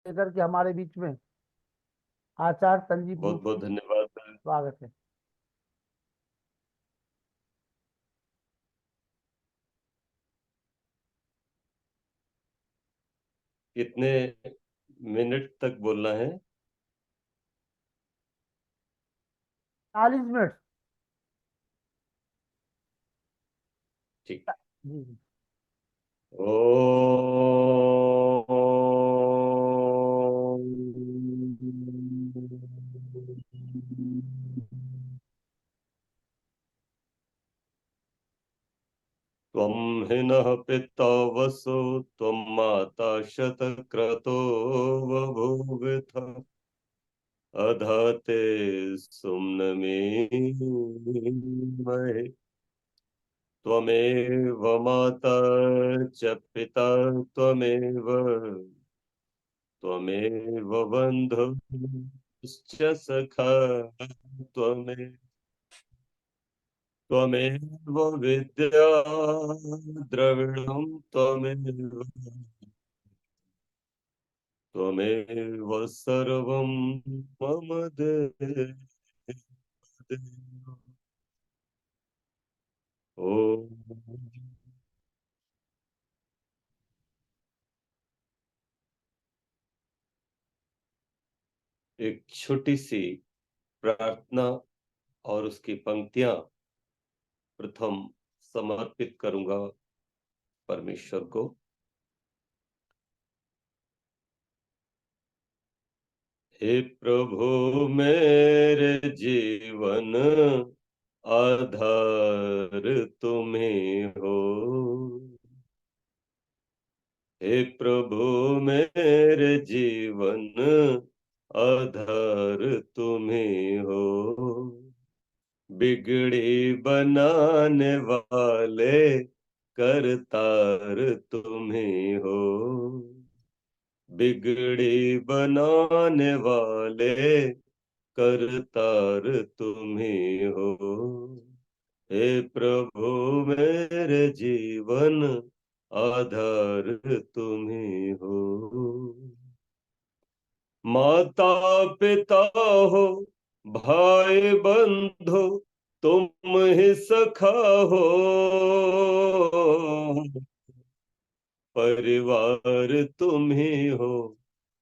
लेकर के हमारे बीच में आचार्य संजीव बहुत बहुत मुखी धन्यवाद। स्वागत है। कितने मिनट तक बोलना है? 40 मिनट। ठीक। जी जी। ओ त्वं हिनः पिता वसो त्वं माता शतक्रतो बभूवथ अधते सुम्नमे महे त्वमेव माता च पिता त्वमेव त्वमेव बन्धुश्च सखा त्वमेव त्वमेव विद्या द्रविणं त्वमेव त्वमेव सर्वं मम देव। ओम। एक छोटी सी प्रार्थना और उसकी पंक्तियां प्रथम समर्पित करूंगा परमेश्वर को। हे प्रभु मेरे जीवन आधार तुम्हें हो। हे प्रभु मेरे जीवन आधार तुम्हें हो। बिगड़ी बनाने वाले करतार तुम्हें हो। बिगड़ी बनाने वाले करतार तुम्ही हो। हे प्रभु मेरे जीवन आधार तुम्ही हो। माता पिता हो भाई बंधु तुम ही सखा हो। परिवार तुम ही हो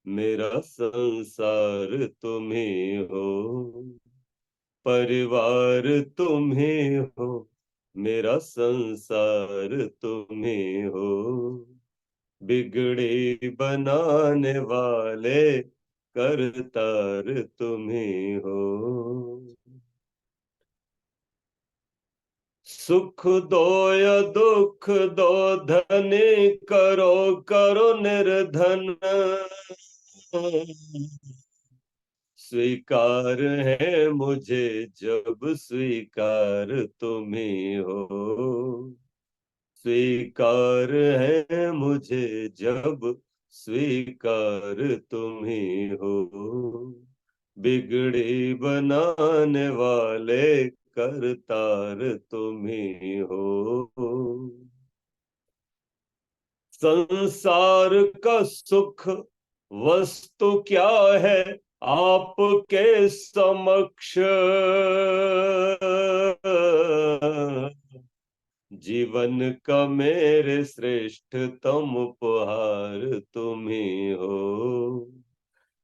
मेरा संसार तुम ही हो। परिवार तुम ही हो मेरा संसार तुम ही हो। बिगड़ी बनाने वाले करतार तुम ही हो। सुख दो या दुख दो धनी करो करो निर्धन। स्वीकार है मुझे जब स्वीकार तुम्ही हो। स्वीकार है मुझे जब स्वीकार तुम्ही हो। बिगड़ी बनाने वाले करतार तुम्ही हो। संसार का सुख वस्तु क्या है आपके समक्ष। जीवन का मेरे श्रेष्ठतम उपहार तुम ही हो।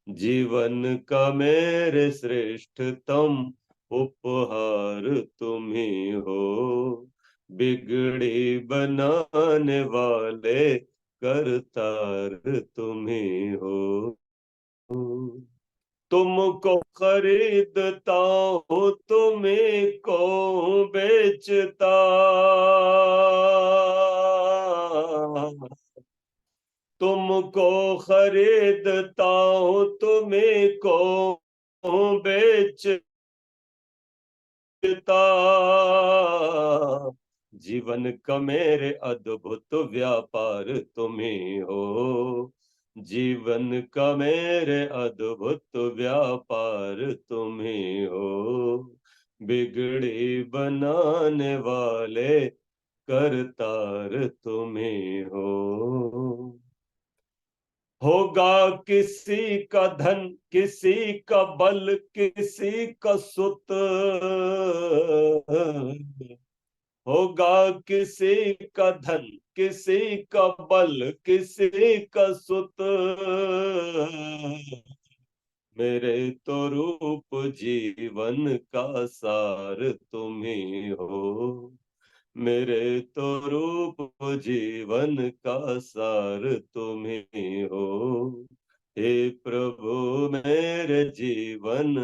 जीवन का मेरे श्रेष्ठतम उपहार तुम ही हो। बिगड़ी बनाने वाले करतार तुम ही हो। तुमको खरीदता हूँ तुम्हें को बेचता। तुमको खरीदता हूँ तुम्हें को बेचता। जीवन का मेरे अद्भुत व्यापार तुम्ही हो। जीवन का मेरे अद्भुत व्यापार तुम्ही हो। बिगड़ी बनाने वाले करतार तुम्ही हो। होगा किसी का धन, किसी का बल, किसी का सुत, होगा किसी का धन, किसी का बल, किसी का सुत, मेरे तो रूप जीवन का सार तुम ही हो, मेरे तो रूप जीवन का सार तुम ही हो, हे प्रभु मेरे जीवन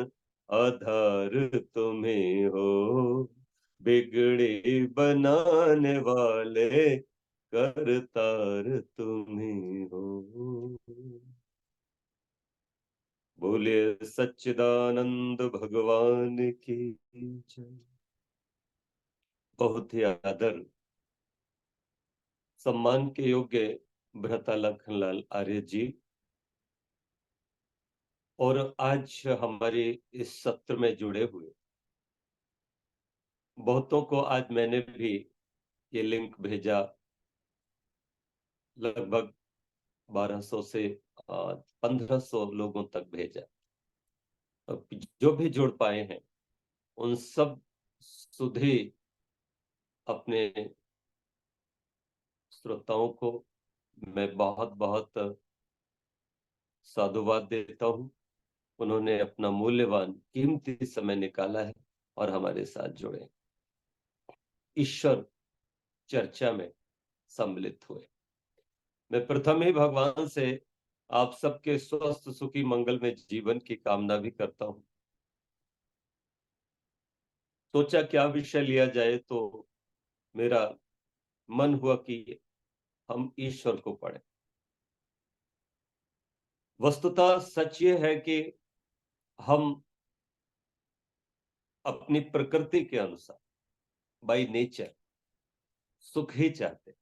आधार तुम ही हो, बिगड़ी बनाने वाले करतार तुम ही हो। बोलिए सच्चिदानंद भगवान की जय। बहुत ही आदर सम्मान के योग्य भ्रता लखनलाल आर्य जी, और आज हमारे इस सत्र में जुड़े हुए बहुतों को आज मैंने भी ये लिंक भेजा, लगभग 1200 से 1500 लोगों तक भेजा। जो भी जुड़ पाए हैं उन सब सुधी अपने श्रोताओं को मैं बहुत बहुत साधुवाद देता हूँ। उन्होंने अपना मूल्यवान कीमती समय निकाला है और हमारे साथ जुड़े, ईश्वर चर्चा में सम्मिलित हुए। मैं प्रथम ही भगवान से आप सबके स्वस्थ सुखी मंगलमय जीवन की कामना भी करता हूँ। सोचा क्या विषय लिया जाए, तो मेरा मन हुआ कि हम ईश्वर को पढ़ें। वस्तुतः सच ये है कि हम अपनी प्रकृति के अनुसार, बाय नेचर, सुख ही चाहते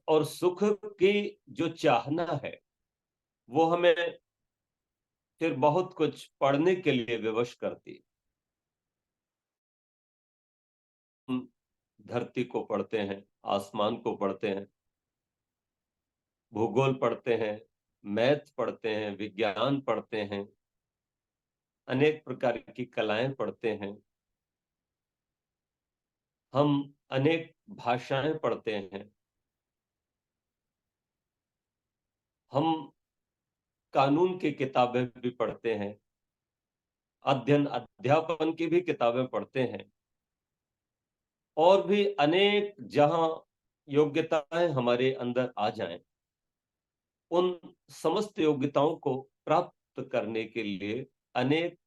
और सुख की जो चाहना है वो हमें फिर बहुत कुछ पढ़ने के लिए विवश करती है। हम धरती को पढ़ते हैं, आसमान को पढ़ते हैं, भूगोल पढ़ते हैं, मैथ पढ़ते हैं, विज्ञान पढ़ते हैं, अनेक प्रकार की कलाएं पढ़ते हैं, हम अनेक भाषाएं पढ़ते हैं, हम कानून की किताबें भी पढ़ते हैं, अध्ययन अध्यापन की भी किताबें पढ़ते हैं, और भी अनेक जहां योग्यताएं हमारे अंदर आ जाएं, उन समस्त योग्यताओं को प्राप्त करने के लिए अनेक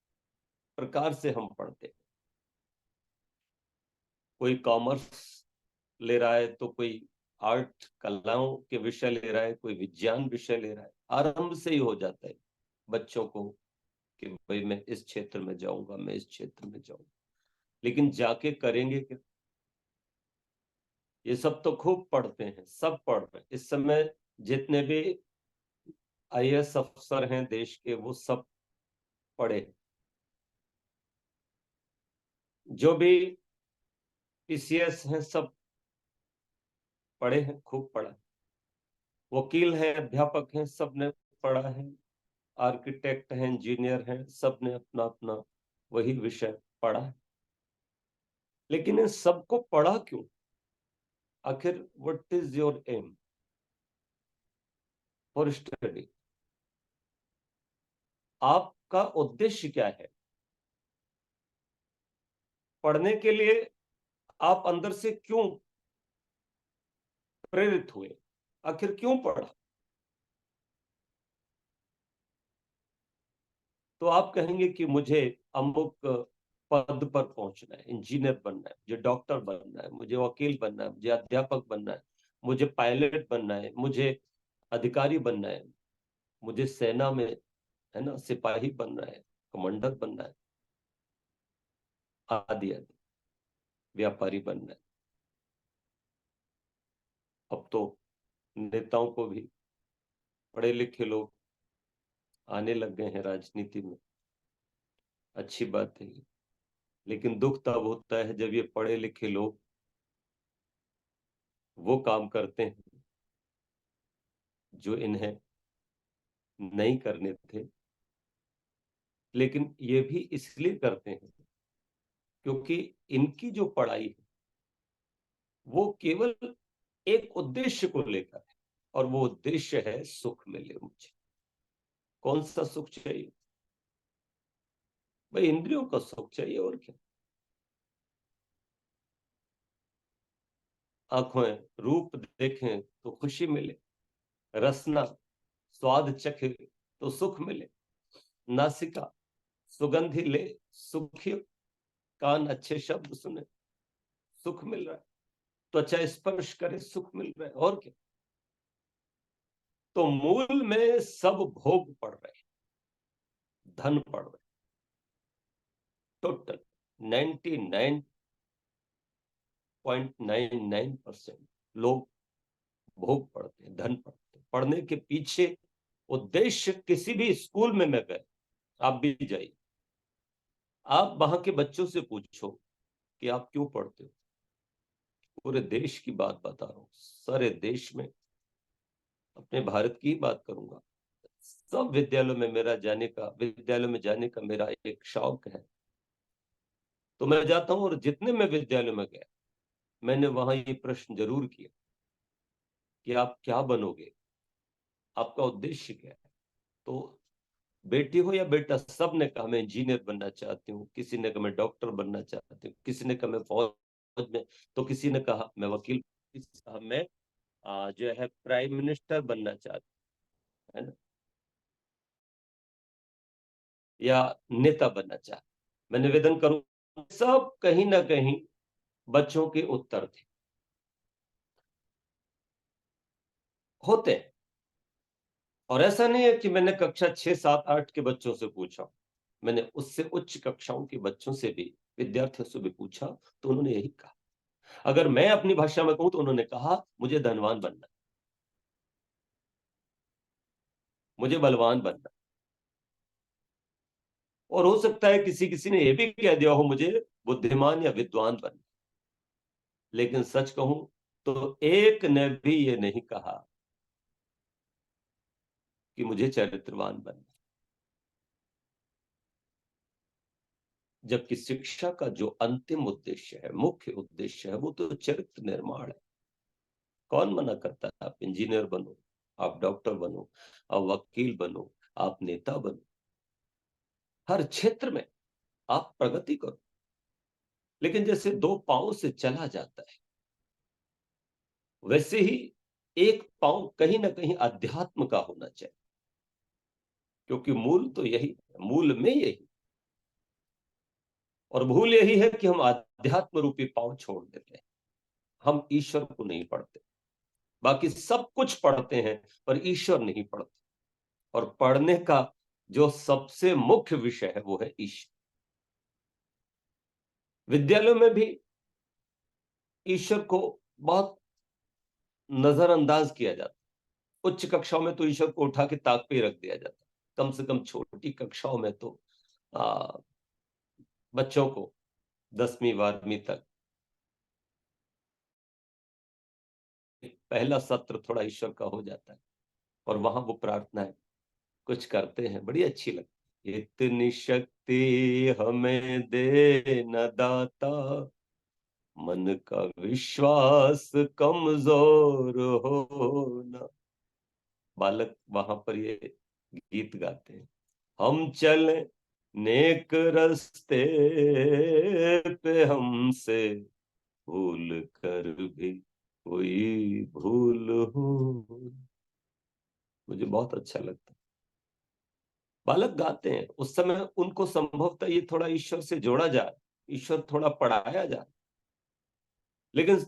प्रकार से हम पढ़ते हैं। कोई कॉमर्स ले रहा है, तो कोई आर्ट कलाओं के विषय ले रहा है, कोई विज्ञान विषय ले रहा है। आरंभ से ही हो जाता है बच्चों को कि भाई मैं इस क्षेत्र में जाऊंगा, मैं इस क्षेत्र में जाऊंगा, लेकिन जाके करेंगे क्या? ये सब तो खूब पढ़ते हैं, सब पढ़ रहे हैं इस समय, जितने भी आईएएस अफसर हैं देश के, वो सब पढ़े। जो भी पीसीएस हैं सब पढ़े हैं, खूब पढ़ा है। वकील हैं, अध्यापक हैं, सब ने पढ़ा है। आर्किटेक्ट हैं, इंजीनियर हैं, सब ने अपना अपना वही विषय पढ़ा है। लेकिन इन सबको पढ़ा क्यों? आखिर what is your aim for study? आपका उद्देश्य क्या है पढ़ने के लिए? आप अंदर से क्यों प्रेरित हुए? आखिर क्यों पढ़ा? तो आप कहेंगे कि मुझे अमुक पद पर पहुंचना है, इंजीनियर बनना है, मुझे डॉक्टर बनना है, मुझे वकील बनना है, मुझे अध्यापक बनना है, मुझे पायलट बनना है, मुझे अधिकारी बनना है, मुझे सेना में, है ना, सिपाही बनना है, कमांडर बनना है, आदि आदि, व्यापारी बनना है। अब तो नेताओं को भी पढ़े लिखे लोग आने लग गए हैं राजनीति में, अच्छी बात है। लेकिन दुख तब होता है जब ये पढ़े लिखे लोग वो काम करते हैं जो इन्हें नहीं करने थे, लेकिन ये भी इसलिए करते हैं क्योंकि इनकी जो पढ़ाई है वो केवल एक उद्देश्य को लेकर है, और वो उद्देश्य है सुख मिले मुझे। कौन सा सुख चाहिए भाई? इंद्रियों का सुख चाहिए, और क्या। आंखों रूप देखें तो खुशी मिले, रसना स्वाद चखे तो सुख मिले, नासिका सुगंधि ले सुखी, कान अच्छे शब्द सुने सुख मिल रहा है, त्वचा स्पर्श करे सुख मिल रहा है, और क्या। तो मूल में सब भोग पड़ रहे हैं, धन पड़ रहे, टोटल 99.99% लोग भोग पढ़ते हैं, धन पढ़ते हैं। पढ़ने के पीछे उद्देश्य, किसी भी स्कूल में मैं गए, आप भी जाइए, आप वहां के बच्चों से पूछो कि आप क्यों पढ़ते हो। पूरे देश की बात बता रहा हूं, सारे देश में, अपने भारत की ही बात करूंगा, सब विद्यालयों में जाने का मेरा एक शौक है। तो मैं जाता हूं, और जितने मैं विद्यालय में गया, मैंने वहां ये प्रश्न जरूर किया कि आप क्या बनोगे, आपका उद्देश्य क्या है। तो बेटी हो या बेटा, सब ने कहा मैं इंजीनियर बनना चाहती हूँ, किसी ने कहा मैं डॉक्टर बनना चाहती हूँ, किसी ने कहा मैं फौज में, तो किसी ने कहा मैं वकील, किसी ने कहा मैं जो है प्राइम मिनिस्टर बनना चाहती हूँ, है ना, या नेता बनना चाहती। मैं निवेदन करूं, सब कहीं ना कहीं बच्चों के उत्तर थे, होते हैं। और ऐसा नहीं है कि मैंने कक्षा 6, 7, 8 के बच्चों से पूछा, मैंने उससे उच्च कक्षाओं के बच्चों से भी, विद्यार्थियों से भी पूछा, तो उन्होंने यही कहा। अगर मैं अपनी भाषा में कहूं तो उन्होंने कहा मुझे धनवान बनना, मुझे बलवान बनना, और हो सकता है किसी किसी ने यह भी कह दिया हो मुझे बुद्धिमान या विद्वान बनना। लेकिन सच कहूं तो एक ने भी ये नहीं कहा कि मुझे चरित्रवान बनना। जबकि शिक्षा का जो अंतिम उद्देश्य है, मुख्य उद्देश्य है, वो तो चरित्र निर्माण है। कौन मना करता है आप इंजीनियर बनो, आप डॉक्टर बनो, आप वकील बनो, आप नेता बनो, हर क्षेत्र में आप प्रगति करो। लेकिन जैसे दो पांव से चला जाता है, वैसे ही एक पांव कहीं ना कहीं अध्यात्म का होना चाहिए, क्योंकि मूल तो यही है, मूल में यही। और भूल यही है कि हम अध्यात्म रूपी पांव छोड़ देते हैं, हम ईश्वर को नहीं पढ़ते। बाकी सब कुछ पढ़ते हैं, पर ईश्वर नहीं पढ़ते। और पढ़ने का जो सबसे मुख्य विषय है वो है ईश्वर। विद्यालयों में भी ईश्वर को बहुत नजरअंदाज किया जाता है। उच्च कक्षाओं में तो ईश्वर को उठा के ताक पे रख दिया जाता है। कम से कम छोटी कक्षाओं में तो आ, बच्चों को 10वीं 12वीं तक पहला सत्र थोड़ा ईश्वर का हो जाता है, और वहां वो प्रार्थनाएं कुछ करते हैं, बड़ी अच्छी लगती है। इतनी शक्ति हमें दे न दाता, मन का विश्वास कमजोर हो ना। बालक वहां पर ये गीत गाते हैं, हम चले नेक रस्ते पे, हमसे भूल कर भी कोई भूल हो। मुझे बहुत अच्छा लगता है। बालक गाते हैं, उस समय उनको संभवतः ये थोड़ा ईश्वर से जोड़ा जाए, ईश्वर थोड़ा पढ़ाया जाए। लेकिन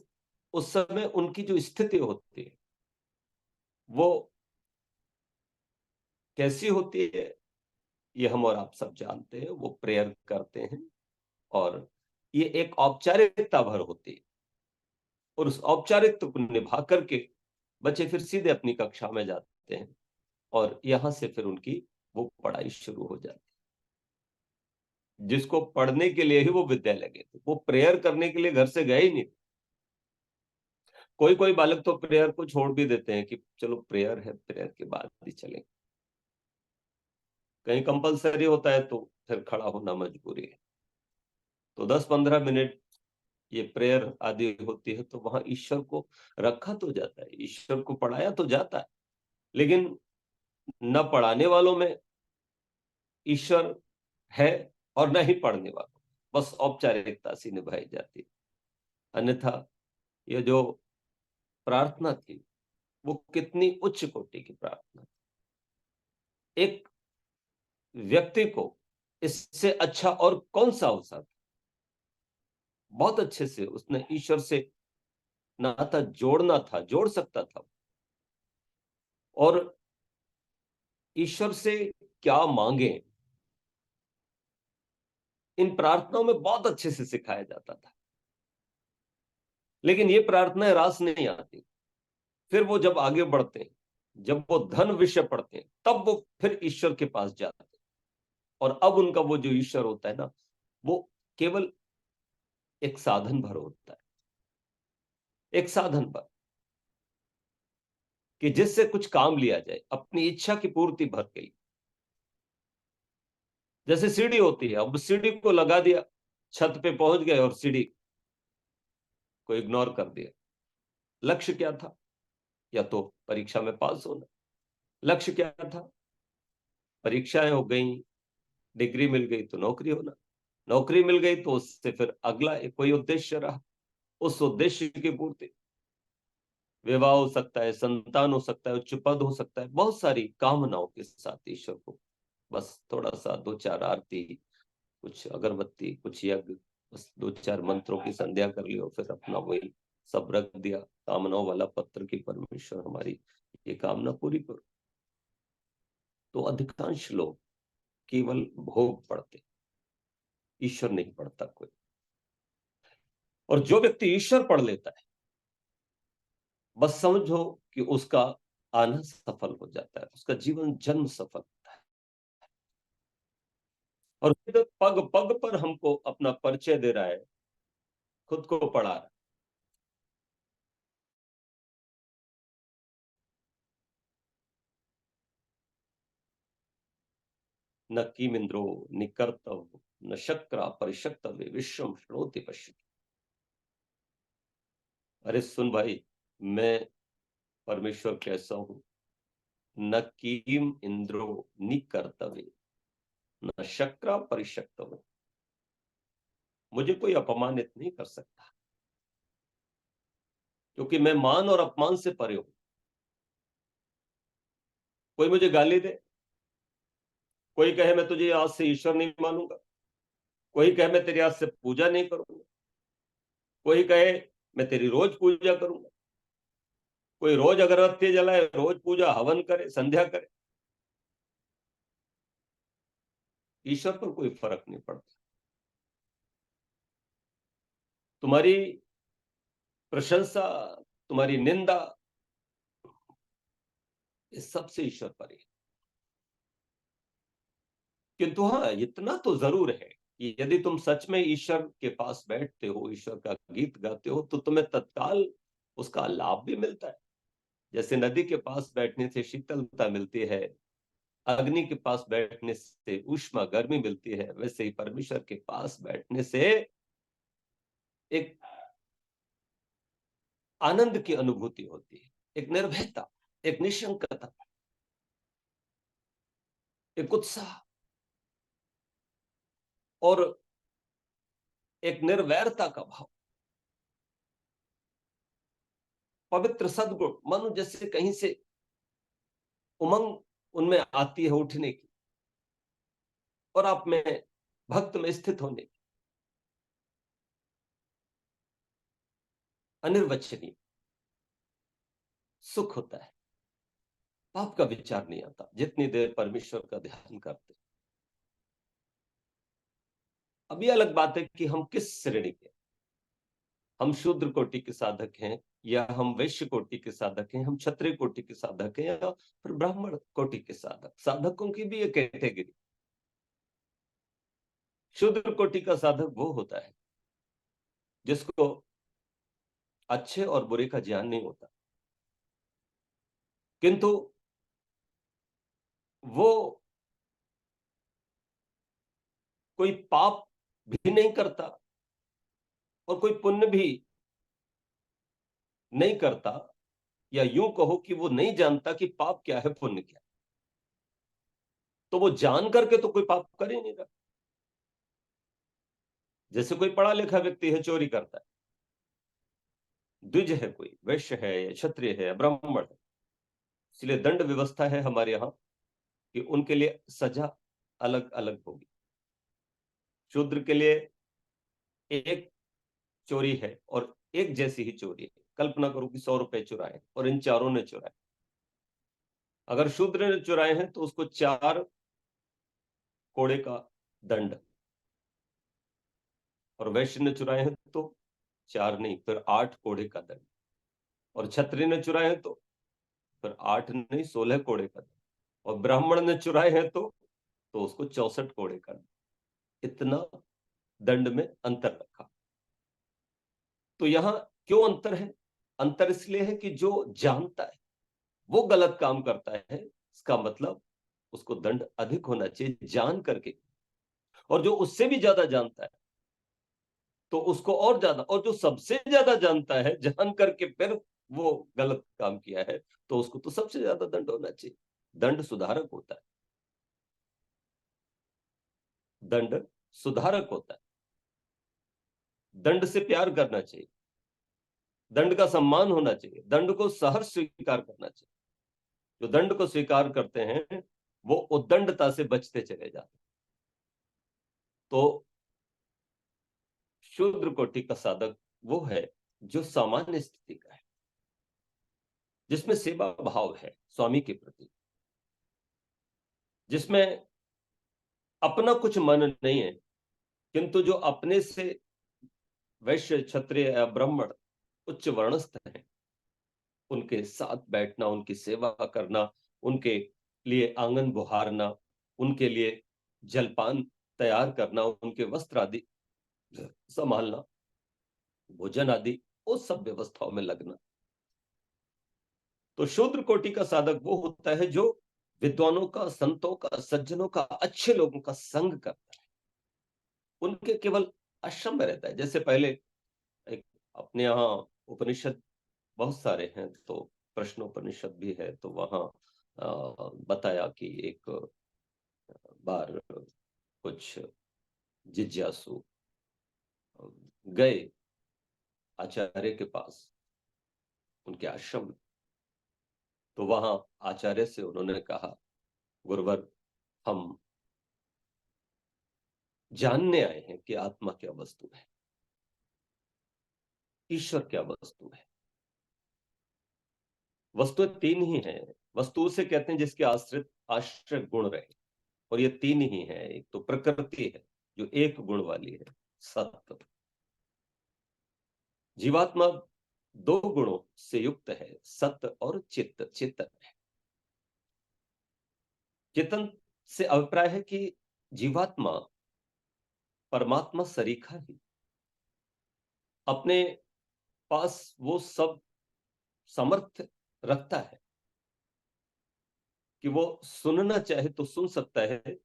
उस समय उनकी जो स्थिति होती है वो कैसी होती है, ये हम और आप सब जानते हैं। वो प्रेयर करते हैं, और ये एक औपचारिकता भर होती है, और उस औपचारिकता को निभा करके बच्चे फिर सीधे अपनी कक्षा में जाते हैं, और यहां से फिर उनकी वो पढ़ाई शुरू हो जाती है। जिसको पढ़ने के लिए ही वो विद्यालय गए थे, वो प्रेयर करने के लिए घर से गए ही नहीं। कोई कोई बालक तो प्रेयर को छोड़ भी देते हैं कि चलो प्रेयर है, प्रेयर के बाद ही चलेंगे। कहीं कंपलसरी होता है तो फिर खड़ा होना मजबूरी है। तो 10-15 मिनट ये प्रेयर आदि होती है तो वहां ईश्वर को रखा तो जाता है, ईश्वर को पढ़ाया तो जाता है, लेकिन न पढ़ाने वालों में ईश्वर है और न ही पढ़ने वालों में, बस औपचारिकता सी निभाई जाती है। अन्यथा ये जो प्रार्थना थी वो कितनी उच्च कोटि की प्रार्थना थी। एक व्यक्ति को इससे अच्छा और कौन सा अवसर, बहुत अच्छे से उसने ईश्वर से नाता जोड़ना था, जोड़ सकता था। और ईश्वर से क्या मांगे, इन प्रार्थनाओं में बहुत अच्छे से सिखाया जाता था। लेकिन ये प्रार्थनाएं रास नहीं आती। फिर वो जब आगे बढ़ते हैं, जब वो धन विषय पढ़ते हैं, तब वो फिर ईश्वर के पास जाते हैं। और अब उनका वो जो ईश्वर होता है ना, वो केवल एक साधन भर होता है, एक साधन भर, कि जिससे कुछ काम लिया जाए अपनी इच्छा की पूर्ति भर के लिए। जैसे सीढ़ी होती है, अब सीढ़ी को लगा दिया, छत पे पहुंच गए और सीढ़ी को इग्नोर कर दिया। लक्ष्य क्या था? या तो परीक्षा में पास होना। लक्ष्य क्या था? परीक्षाएं हो गई, डिग्री मिल गई तो नौकरी होना। नौकरी मिल गई तो उससे फिर अगला एक कोई उद्देश्य रहा, उस उद्देश्य की पूर्ति। विवाह हो सकता है, संतान हो सकता है, उच्च पद हो सकता है, बहुत सारी कामनाओं के साथ ईश्वर को बस थोड़ा सा 2-4 आरती, कुछ अगरबत्ती, कुछ यज्ञ, बस 2-4 मंत्रों की संध्या कर ली और फिर अपना वही सब रख दिया कामनाओं वाला पत्र की परमेश्वर हमारी ये कामना पूरी करो। तो अधिकांश लोग केवल भोग पढ़ते, ईश्वर नहीं पढ़ता कोई। और जो व्यक्ति ईश्वर पढ़ लेता है, बस समझो कि उसका आना सफल हो जाता है, उसका जीवन जन्म सफल होता है। और फिर पग पग पर हमको अपना परिचय दे रहा है, खुद को पढ़ा रहा है। न कीमिंद्रो निकर्तव न शक्रा परिशक्तव्य विश्वम श्रोति पश्यति। अरे सुन भाई, मैं परमेश्वर कैसा हूं? न कीम इंद्रो निकर्तव्य न शक्रा परिशक्तव्य। मुझे कोई अपमानित नहीं कर सकता, क्योंकि मैं मान और अपमान से परे हूं। कोई मुझे गाली दे, कोई कहे मैं तुझे आज से ईश्वर नहीं मानूंगा, कोई कहे मैं तेरी आज से पूजा नहीं करूंगा, कोई कहे मैं तेरी रोज पूजा करूंगा, कोई रोज अगरबत्ती जलाए, रोज पूजा हवन करे, संध्या करे, ईश्वर पर कोई फर्क नहीं पड़ता। तुम्हारी प्रशंसा, तुम्हारी निंदा, इस सबसे ईश्वर पर ही। किंतु हाँ, इतना तो जरूर है कि यदि तुम सच में ईश्वर के पास बैठते हो, ईश्वर का गीत गाते हो, तो तुम्हें तत्काल उसका लाभ भी मिलता है। जैसे नदी के पास बैठने से शीतलता मिलती है, अग्नि के पास बैठने से ऊष्मा गर्मी मिलती है, वैसे ही परमेश्वर के पास बैठने से एक आनंद की अनुभूति होती है, एक निर्भयता, एक निशंकता, एक उत्साह और एक निर्वैरता का भाव। पवित्र सद्गुण मानो जैसे कहीं से उमंग उनमें आती है उठने की, और आप में भक्त में स्थित होने की। अनिर्वचनीय सुख होता है, पाप का विचार नहीं आता जितनी देर परमेश्वर का ध्यान करते। अब ये अलग बात है कि हम किस श्रेणी के, हम शूद्र कोटि के साधक हैं, या हम वैश्य कोटि के साधक हैं, हम क्षत्रिय कोटि के साधक हैं, या फिर ब्राह्मण कोटि के साधक। साधकों की भी एक कैटेगरी। शूद्र कोटि का साधक वो होता है जिसको अच्छे और बुरे का ज्ञान नहीं होता, किंतु वो कोई पाप भी नहीं करता और कोई पुण्य भी नहीं करता, या यूं कहो कि वो नहीं जानता कि पाप क्या है पुण्य क्या है, तो वो जान करके तो कोई पाप कर ही नहीं रहा। जैसे कोई पढ़ा लिखा व्यक्ति है, चोरी करता है, द्विज है, कोई वैश्य है या क्षत्रिय है या ब्राह्मण है, इसलिए दंड व्यवस्था है हमारे यहाँ कि उनके लिए सजा अलग अलग होगी। शूद्र के लिए एक चोरी है और एक जैसी ही चोरी है। कल्पना करो कि 100 रुपए चुराए और इन चारों ने चुराए। अगर शूद्र ने चुराए हैं तो उसको 4 कोड़े का दंड, और वैश्य ने चुराए हैं तो 4 नहीं फिर 8 कोड़े का दंड, और क्षत्रिय ने चुराए हैं फिर 8 नहीं 16 कोड़े का दंड, और ब्राह्मण ने चुराए हैं तो उसको 64 कोड़े का दंड। इतना दंड में अंतर रखा। तो यहां क्यों अंतर है? अंतर इसलिए है कि जो जानता है वो गलत काम करता है, इसका मतलब उसको दंड अधिक होना चाहिए जान करके, और जो उससे भी ज्यादा जानता है तो उसको और ज्यादा, और जो सबसे ज्यादा जानता है जान करके फिर वो गलत काम किया है तो उसको तो सबसे ज्यादा दंड होना चाहिए। दंड सुधारक होता है, दंड सुधारक होता है। दंड से प्यार करना चाहिए, दंड का सम्मान होना चाहिए, दंड को सहर्ष स्वीकार करना चाहिए। जो दंड को स्वीकार करते हैं वो उद्दंडता से बचते चले जाते हैं। तो शूद्र कोटि का साधक वो है जो सामान्य स्थिति का है, जिसमें सेवा भाव है स्वामी के प्रति, जिसमें अपना कुछ मन नहीं है, किंतु जो अपने से वैश्य क्षत्रिय या ब्राह्मण उच्च वर्णस्थ हैं उनके साथ बैठना, उनकी सेवा करना, उनके लिए आंगन बुहारना, उनके लिए जलपान तैयार करना, उनके वस्त्र आदि संभालना, भोजन आदि उस सब व्यवस्थाओं में लगना। तो शूद्र कोटि का साधक वो होता है जो विद्वानों का, संतों का, सज्जनों का, अच्छे लोगों का संग करता है, उनके केवल आश्रम में रहता है। जैसे पहले एक अपने यहाँ उपनिषद बहुत सारे हैं, तो प्रश्नोपनिषद भी है, तो वहां बताया कि एक बार कुछ जिज्ञासु गए आचार्य के पास, उनके आश्रम में। तो वहां आचार्य से उन्होंने कहा, गुरुवर, हम जानने आए हैं कि आत्मा क्या वस्तु है, ईश्वर क्या वस्तु है। वस्तु 3 ही है। वस्तु से कहते हैं जिसके आश्रित आश्रय गुण रहे, और ये 3 ही है। एक तो प्रकृति है जो एक गुण वाली है, सत्य। जीवात्मा 2 गुणों से युक्त है, सत्य और चित्त, चेतन है। चेतन से अभिप्राय है कि जीवात्मा परमात्मा सरीखा ही अपने पास वो सब समर्थ रखता है कि वो सुनना चाहे तो सुन सकता है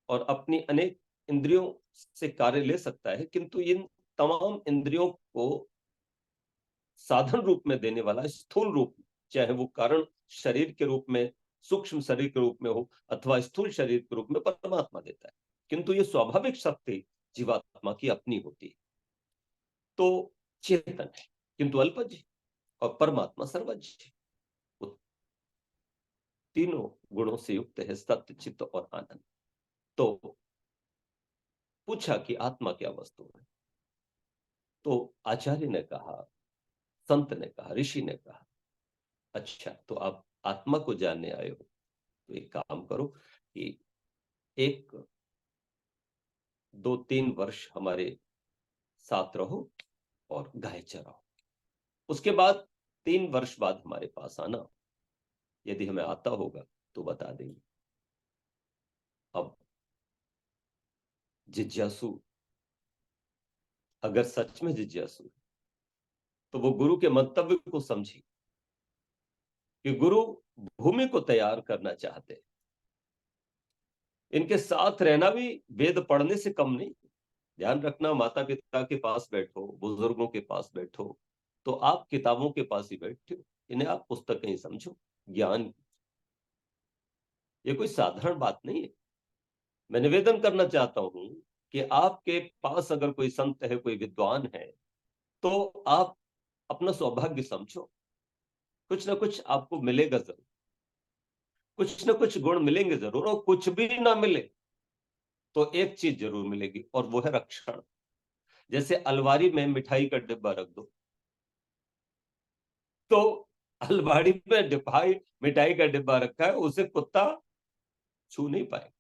और अपनी अनेक इंद्रियों से कार्य ले सकता है, किंतु इन तमाम इंद्रियों को साधन रूप में देने वाला स्थूल रूप, चाहे वो कारण शरीर के रूप में, सूक्ष्म शरीर के रूप में हो, अथवा स्थूल शरीर के रूप में, परमात्मा देता है। किंतु ये स्वाभाविक शक्ति जीवात्मा की अपनी होती है। तो चेतन है किंतु अल्पज्ञ, और परमात्मा सर्वज्ञ है। वो तीनों गुणों से युक्त है, सत्य, चित्त और आनंद। तो पूछा कि आत्मा क्या वस्तु है, तो आचार्य ने कहा, संत ने कहा, ऋषि ने कहा, अच्छा तो आप आत्मा को जानने आए हो, तो एक काम करो कि एक 2-3 वर्ष हमारे साथ रहो और गाय चराओ। उसके बाद 3 वर्ष बाद हमारे पास आना, यदि हमें आता होगा तो बता देंगे। अब जिज्ञासु, अगर सच में जिज्ञासु तो वो गुरु के मंतव्य को समझिए कि गुरु भूमि को तैयार करना चाहते हैं। इनके साथ रहना भी वेद पढ़ने से कम नहीं। ध्यान रखना, माता पिता के पास बैठो, बुजुर्गों के पास बैठो, तो आप किताबों के पास ही बैठे हो, इन्हें आप पुस्तक नहीं समझो, ज्ञान। ये कोई साधारण बात नहीं है। मैं निवेदन करना चाहता हूं कि आपके पास अगर कोई संत है, कोई विद्वान है, तो आप अपना सौभाग्य समझो। कुछ ना कुछ आपको मिलेगा जरूर, कुछ ना कुछ गुण मिलेंगे जरूर, और कुछ भी ना मिले तो एक चीज जरूर मिलेगी, और वो है रक्षण। जैसे अलमारी में मिठाई का डिब्बा रख दो, तो अलमारी में मिठाई का डिब्बा रखा है, उसे कुत्ता छू नहीं पाए।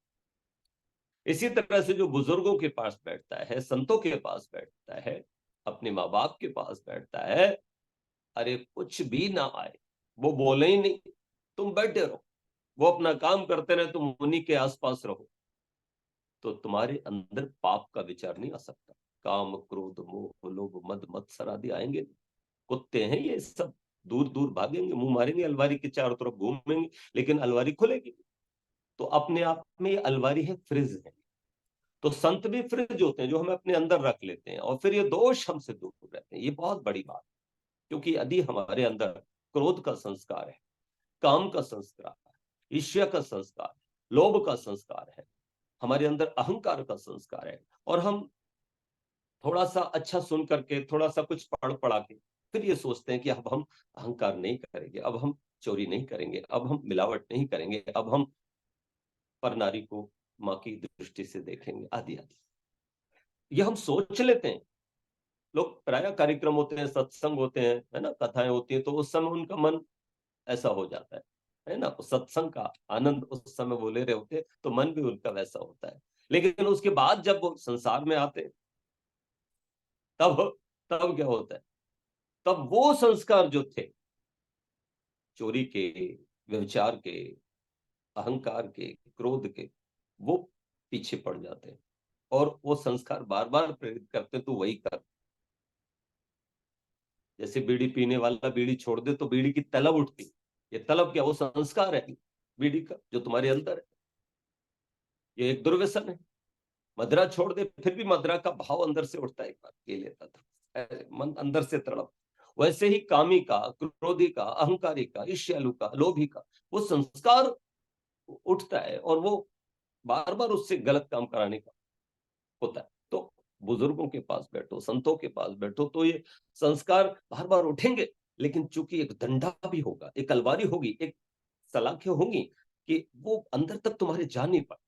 इसी तरह से जो बुजुर्गों के पास बैठता है, संतों के पास बैठता है, अपने माँ बाप के पास बैठता है, अरे कुछ भी ना आए, वो बोले ही नहीं, तुम बैठे रहो, वो अपना काम करते रहे, तुम उन्हीं के आसपास रहो, तो तुम्हारे अंदर पाप का विचार नहीं आ सकता। काम, क्रोध, मोह, लोभ, मद, मत्सर आदि आएंगे नहीं। कुत्ते हैं ये सब, दूर दूर भागेंगे, मुंह मारेंगे, अलमारी के चारों तरफ घूमेंगे, लेकिन अलमारी खुलेगी। तो अपने आप में ये अलमारी है, फ्रिज है। तो संत भी फ्रिज होते हैं, जो हमें अपने अंदर रख लेते हैं, और फिर ये दोष हमसे दूर रहते हैं। ये बहुत बड़ी बात है, क्योंकि यदि हमारे अंदर क्रोध का संस्कार है, काम का संस्कार है, ईर्ष्या का संस्कार है, लोभ का संस्कार है, हमारे अंदर अहंकार का संस्कार है, और हम थोड़ा सा अच्छा सुन करके, थोड़ा सा कुछ पढ़ पढ़ा के फिर ये सोचते हैं कि अब हम अहंकार नहीं करेंगे, अब हम चोरी नहीं करेंगे, अब हम मिलावट नहीं करेंगे, अब हम पर नारी को माँ की दृष्टि से देखेंगे, आदि आदि, ये हम सोच लेते हैं। लोग प्राय कार्यक्रम होते हैं, सत्संग होते हैं, है ना, कथाएं होती हैं, तो उस समय उनका मन ऐसा हो जाता है ना, सत्संग का आनंद उस समय वो ले रहे होते हैं, तो मन भी उनका वैसा होता है। लेकिन उसके बाद जब वो संसार में आते हैं, तब तब क्या होता है, तब वो संस्कार जो थे, चोरी के, व्यभिचार के, अहंकार के, क्रोध के, वो पीछे पड़ जाते हैं, और वो संस्कार बार बार प्रेरित करते, तो वही कर। जैसे बीड़ी पीने वाला बीड़ी छोड़ दे तो बीड़ी की तलब उठती, ये तलब क्या, वो संस्कार है बीड़ी का जो तुम्हारे अंदर है। ये एक दुर्व्यसन है। मदरा छोड़ दे, फिर भी मदरा का भाव अंदर से उठता है, एक बार पी लेता था, मन अंदर से तड़प। वैसे ही कामी का, क्रोधी का, अहंकारी का, ईर्ष्यालु का, लोभी का, वो संस्कार उठता है, और वो बार बार उससे गलत काम कराने का होता है। तो बुजुर्गों के पास बैठो, संतों के पास बैठो, तो ये संस्कार बार बार उठेंगे, लेकिन चूंकि एक डंडा भी होगा, एक अलवारी होगी, एक सलाखें होंगी, कि वो अंदर तक तुम्हारे जा नहीं पाए,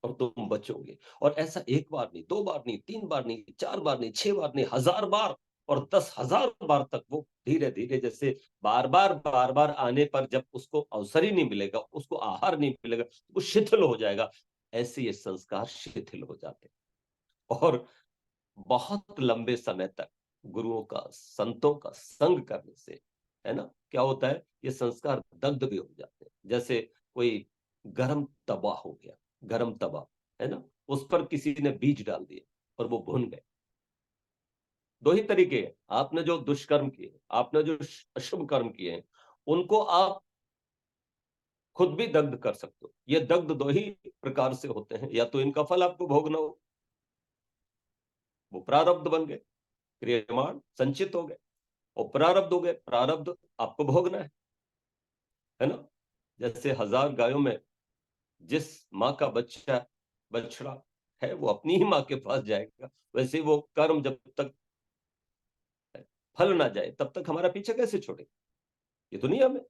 और तुम बचोगे। और ऐसा एक बार नहीं, दो बार नहीं, तीन बार नहीं, चार बार नहीं, छह बार नहीं, 1000 बार और 10,000 बार तक वो धीरे धीरे, जैसे बार बार आने पर जब उसको अवसर ही नहीं मिलेगा, उसको आहार नहीं मिलेगा, वो शिथिल हो जाएगा। ऐसे ये संस्कार शिथिल हो जाते हैं। और बहुत लंबे समय तक गुरुओं का, संतों का संग करने से, है ना, क्या होता है, ये संस्कार दग्ध भी हो जाते हैं। जैसे कोई गरम तवा हो गया, गरम तवा, है ना, उस पर किसी ने बीज डाल दिए और वो भुन गए। दो ही तरीके हैं, आपने जो दुष्कर्म किए, आपने जो अशुभ कर्म किए हैं, उनको आप खुद भी दग्ध कर सकते हो। ये दग्ध दो ही प्रकार से होते हैं, या तो इनका फल आपको भोगना हो, वो प्रारब्ध बन गए, क्रियमाण संचित हो गए, और प्रारब्ध हो गए, प्रारब्ध आपको भोगना है ना। जैसे 1000 गायों में जिस माँ का बच्चा, बछड़ा है, वो अपनी ही माँ के पास जाएगा, वैसे वो कर्म जब तक फल ना जाए तब तक हमारा पीछे कैसे छोड़े। ये दुनिया में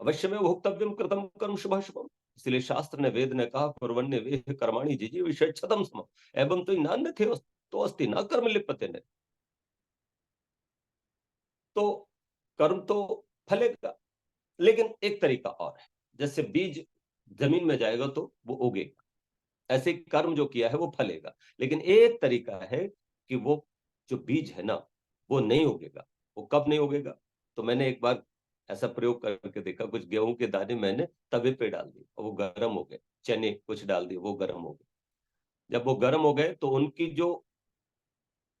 अवश्य में भोक्तव्यम कृतम कर्म शुभाशुभम। इसलिए शास्त्र ने, वेद ने कहा, कुर्वन्य वेह कर्माणि जिजी विषय छतम सम एवं तो नान्य थे तो अस्ति न कर्म लिप्यते ने। तो कर्म तो फलेगा, लेकिन एक तरीका और है। जैसे बीज जमीन में जाएगा तो वो उगेगा, ऐसे कर्म जो किया है वो फलेगा। लेकिन एक तरीका है कि वो जो बीज है ना, वो नहीं उगेगा। वो कब नहीं उगेगा, तो मैंने एक बार ऐसा प्रयोग करके देखा, कुछ गेहूं के दाने मैंने तवे पे डाल दिए और वो गर्म हो गए, चने कुछ डाल दिए, वो गर्म हो गए। जब वो गर्म हो गए तो उनकी जो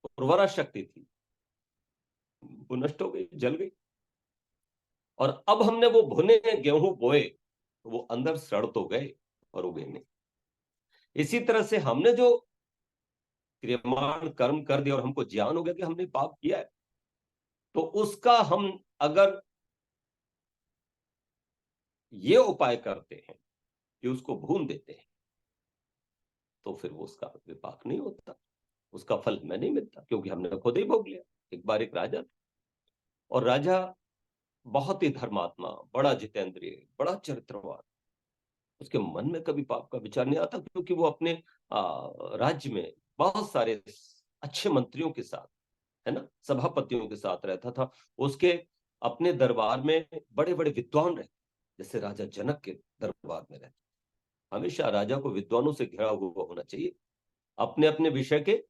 उर्वरा शक्ति थी, वो नष्ट हो गई, जल गई। और अब हमने वो भुने गेहूं बोए तो वो अंदर सड़ तो गए और उगे नहीं। इसी तरह से हमने जो क्रियमाण कर्म कर दिया और हमको ज्ञान हो गया कि हमने पाप किया है, तो उसका हम अगर ये उपाय करते हैं कि उसको भून देते हैं, तो फिर वो उसका विपाक नहीं होता, उसका फल हमें नहीं मिलता, क्योंकि हमने खुद ही भोग लिया। एक बार एक राजा था, और राजा बहुत ही धर्मात्मा, बड़ा जितेंद्रिय, बड़ा चरित्रवान। उसके मन में कभी पाप का विचार नहीं आता, क्योंकि वो अपने राज्य में बहुत सारे अच्छे मंत्रियों के साथ, है ना, सभापतियों के साथ रहता था। उसके अपने दरबार में बड़े बड़े विद्वान रहते, जैसे राजा जनक के दरबार में रहते। हमेशा राजा को विद्वानों से घिरा हुआ होना चाहिए, अपने अपने विषय के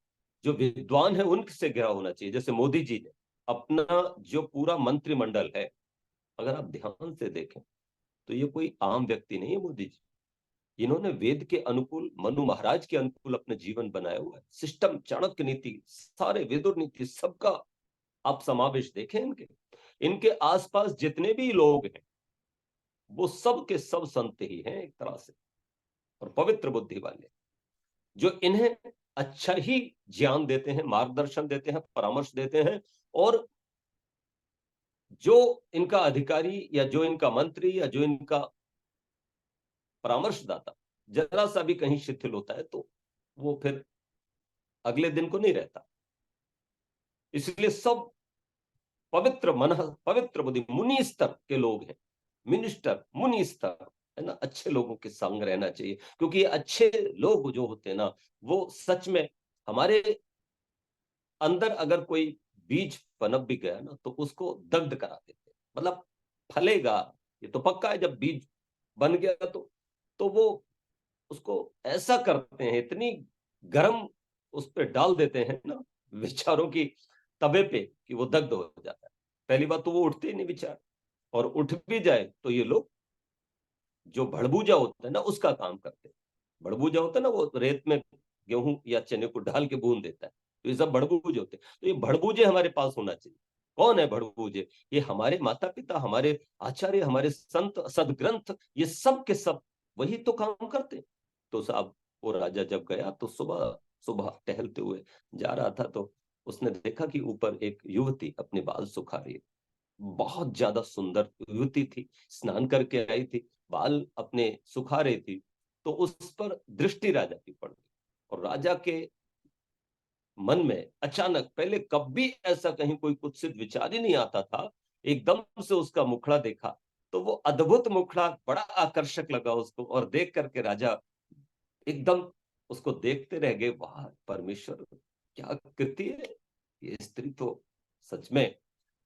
जो विद्वान है उनसे घिरा होना चाहिए। जैसे मोदी जी ने अपना जो पूरा मंत्रिमंडल है, अगर आप ध्यान से देखें तो ये कोई आम व्यक्ति नहीं है मोदी जी। इन्होंने वेद के अनुकूल, मनु महाराज के अनुकूल अपने जीवन बनाया हुआ है। सिस्टम, चाणक्य नीति, सारे विदुर नीति, सबका आप समावेश देखें इनके। इनके आसपास जितने भी लोग हैं वो सब के सब संत ही हैं एक तरह से, और पवित्र बुद्धि वाले, जो इन्हें अच्छा ही ज्ञान देते हैं, मार्गदर्शन देते हैं, परामर्श देते हैं। और जो इनका अधिकारी या जो इनका मंत्री या जो इनका परामर्शदाता जरा सा भी कहीं शिथिल होता है तो वो फिर अगले दिन को नहीं रहता। इसलिए सब पवित्र मन, पवित्र बुद्धि, मुनि स्तर के लोग हैं। मिनिस्टर, मुनि स्तर, है ना, अच्छे लोगों के संग रहना चाहिए, क्योंकि ये अच्छे लोग जो होते हैं ना, वो सच में हमारे अंदर अगर कोई बीज पनप भी गया ना तो उसको दग्ध करा देते, मतलब फलेगा, ये तो पक्का है। जब बीज बन गया तो वो उसको ऐसा करते हैं, इतनी गर्म उस पर डाल देते हैं ना विचारों की तवे पे, कि वो दग्ध हो जाता है। पहली बात तो वो उठते ही नहीं विचार, और उठ भी जाए तो ये लोग जो भड़बूजा होता है ना उसका काम करते हैं। भड़बूजा होता है ना, वो रेत में गेहूं या चने को डाल के भून देता है, तो ये सब भड़बूजे होते हैं। तो ये भड़बूजे हमारे पास होना चाहिए। कौन है भड़बूजे? ये हमारे माता पिता, हमारे आचार्य, हमारे संत, सदग्रंथ, ये सब के सब वही तो काम करते हैं। तो साहब, वो राजा जब गया तो सुबह सुबह टहलते हुए जा रहा था, तो उसने देखा कि ऊपर एक युवती अपने बाल सुखा रही है। बहुत ज्यादा सुंदर युवती थी, स्नान करके आई थी, बाल अपने सुखा रही थी। तो उस पर दृष्टि राजा की पड़ गई, और राजा के मन में अचानक, पहले कभी ऐसा कहीं कोई कुत्सित विचार ही नहीं आता था, एकदम से उसका मुखड़ा देखा। तो वो अद्भुत मुखड़ा बड़ा आकर्षक लगा उसको, और देख करके राजा एकदम उसको देखते रह गए। वाह परमेश्वर, क्या कृति है! ये स्त्री तो सच में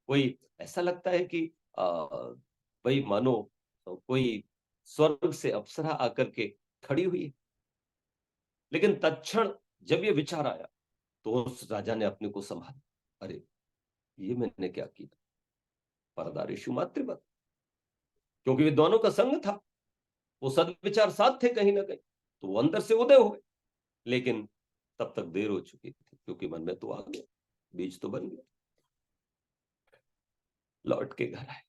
कोई, ऐसा लगता है कि भाई मानो कोई स्वर्ग से अप्सरा आकर के खड़ी हुई है। लेकिन तत्क्षण जब ये विचार आया तो उस राजा ने अपने को संभाला। अरे, ये मैंने क्या किया? परदारेषु मातृवत, क्योंकि विद्वानों का संग था, वो सदविचार साथ थे कहीं ना कहीं, तो वो अंदर से उदय हो गए। लेकिन तब तक देर हो चुकी थी, क्योंकि मन में तो आ गया, बीज तो बन गया। लौट के घर आए,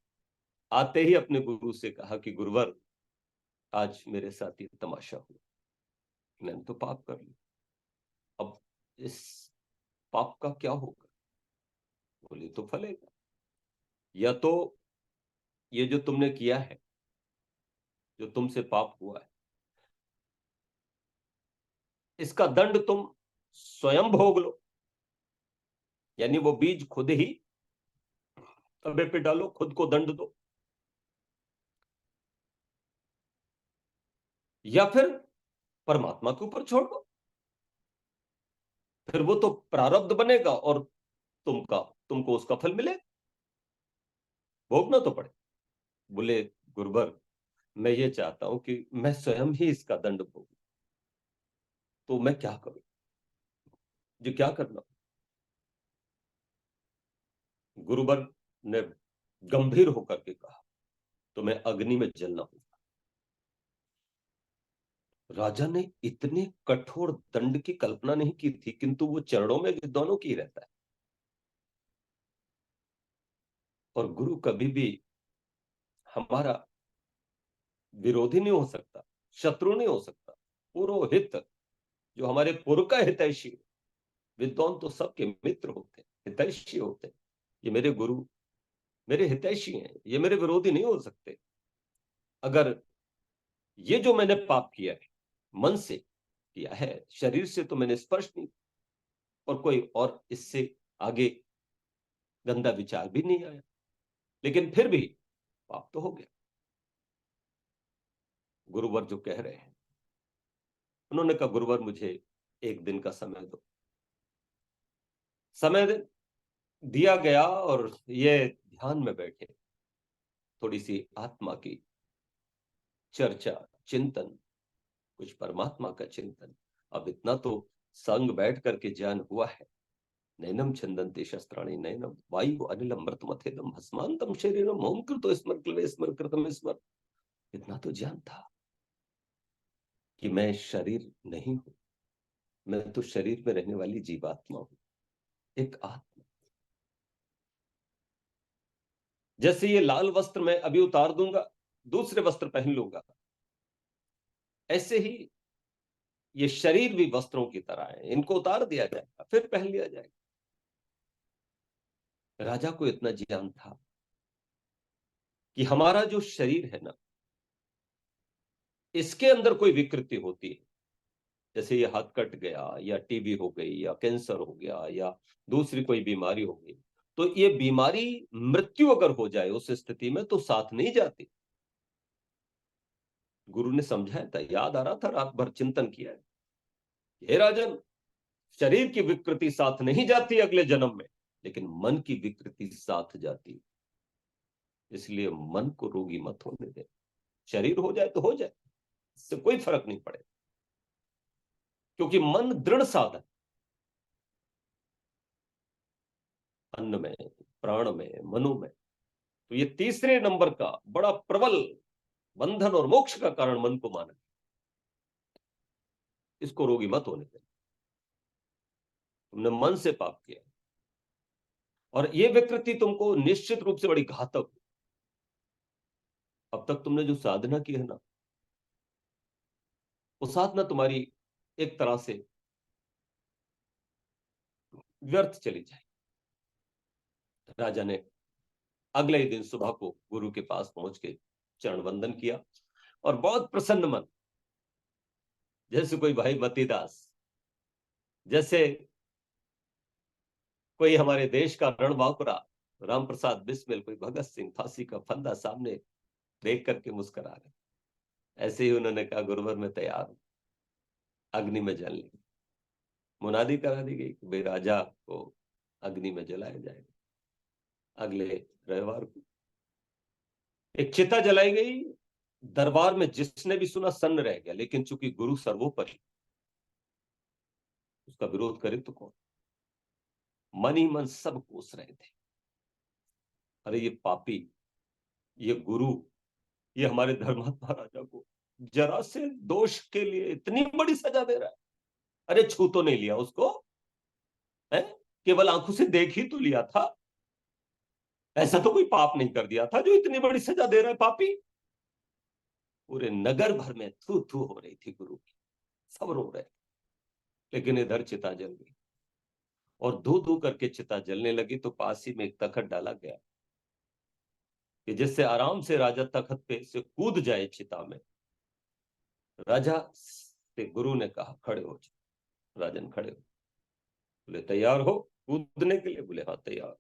आते ही अपने गुरु से कहा कि गुरुवर, आज मेरे साथ ये तमाशा हुआ, मैंने तो पाप कर लिया, अब इस पाप का क्या होगा? बोले तो फलेगा, या तो ये जो तुमने किया है, जो तुमसे पाप हुआ है, इसका दंड तुम स्वयं भोग लो, यानी वो बीज खुद ही तबे पे डालो, खुद को दंड दो, या फिर परमात्मा के ऊपर छोड़ दो, फिर वो तो प्रारब्ध बनेगा और तुमको उसका फल मिले, भोगना तो पड़े। बोले गुरुवर, मैं ये चाहता हूं कि मैं स्वयं ही इसका दंड भोगूं, तो मैं क्या करूं जी, क्या करना? गुरुवर ने गंभीर होकर के कहा, तो मैं अग्नि में जलना हूं। राजा ने इतने कठोर दंड की कल्पना नहीं की थी, किंतु वो चरणों में विद्वानों की ही रहता है। और गुरु कभी भी हमारा विरोधी नहीं हो सकता, शत्रु नहीं हो सकता। पुरोहित जो हमारे पुर का हितैषी, विद्वान तो सबके मित्र होते हैं, हितैषी होते हैं। ये मेरे गुरु मेरे हितैषी हैं, ये मेरे विरोधी नहीं हो सकते। अगर ये जो मैंने पाप किया है, मन से किया है, शरीर से तो मैंने स्पर्श नहीं, और कोई और इससे आगे गंदा विचार भी नहीं आया, लेकिन फिर भी पाप तो हो गया। गुरुवर जो कह रहे हैं, उन्होंने कहा गुरुवर मुझे एक दिन का समय दो। समय दिया गया और ये ध्यान में बैठे, थोड़ी सी आत्मा की चर्चा, चिंतन, कुछ परमात्मा का चिंतन। अब इतना तो संग बैठ करके ज्ञान हुआ है। नैनम छंदन्ते शस्त्राणि नैनम वायु अनिलम मृतमथेदम भस्मांतम शरीरम ओम कृतो स्मर क्लवे स्मर कृतम स्मर। इतना तो ज्ञान था कि मैं शरीर नहीं हूं, मैं तो शरीर में रहने वाली जीवात्मा हूं, एक आत्मा। जैसे ये लाल वस्त्र मैं अभी उतार दूंगा, दूसरे वस्त्र पहन लूंगा, ऐसे ही ये शरीर भी वस्त्रों की तरह है, इनको उतार दिया जाएगा फिर पहन लिया जाएगा। राजा को इतना ज्ञान था कि हमारा जो शरीर है ना, इसके अंदर कोई विकृति होती है, जैसे ये हाथ कट गया या टीबी हो गई या कैंसर हो गया या दूसरी कोई बीमारी हो गई, तो ये बीमारी मृत्यु अगर हो जाए उस स्थिति में तो साथ नहीं जाती। गुरु ने समझाया था, याद आ रहा था, रात भर चिंतन किया है। हे राजन, शरीर की विकृति साथ नहीं जाती अगले जन्म में, लेकिन मन की विकृति साथ जाती। इसलिए मन को रोगी मत होने दे। शरीर हो जाए तो हो जाए, इससे कोई फर्क नहीं पड़े, क्योंकि मन दृढ़ साधन, अन्न में, प्राण में, मनो में। तो ये तीसरे नंबर का बड़ा प्रबल बंधन और मोक्ष का कारण मन को माना, इसको रोगी मत होने दे। तुमने मन से पाप किया और ये विकृति तुमको निश्चित रूप से बड़ी घातक। अब तक तुमने जो साधना की है ना, वो साधना तुम्हारी एक तरह से व्यर्थ चली जाए। राजा ने अगले ही दिन सुबह को गुरु के पास पहुंच के चरण वंदन किया और बहुत प्रसन्न मन, जैसे कोई भाई मतीदास, जैसे कोई हमारे देश का रणबांकुरा राम प्रसाद बिस्मिल, कोई भगत सिंह फांसी का फंदा सामने देख करके मुस्कुरा रहे, ऐसे ही उन्होंने कहा गुरुवर मैं तैयार हूं, अग्नि में जलने। मुनादी करा दी गई कि भाई राजा को अग्नि में जलाया जाएगा। अगले रविवार को एक चिता जलाई गई। दरबार में जिसने भी सुना सन्न रह गया, लेकिन चूंकि गुरु सर्वोपरि, उसका विरोध करे तो कौन। मन ही मन सब कोस रहे थे, अरे ये पापी, ये गुरु, ये हमारे धर्मात्मा राजा को जरा से दोष के लिए इतनी बड़ी सजा दे रहा है। अरे छू तो नहीं लिया उसको, है केवल आंखों से देख ही तो लिया था, ऐसा तो कोई पाप नहीं कर दिया था जो इतनी बड़ी सजा दे रहा है पापी। पूरे नगर भर में थू थू हो रही थी गुरु की, सब रो रहे, लेकिन इधर चिता जल गई और धू धू करके चिता जलने लगी तो पास ही में एक तखत डाला गया कि जिससे आराम से राजा तखत पे से कूद जाए चिता में। राजा से गुरु ने कहा खड़े हो जाओ। राजन खड़े हो, बोले तैयार हो कूदने के लिए? बोले हाँ तैयार।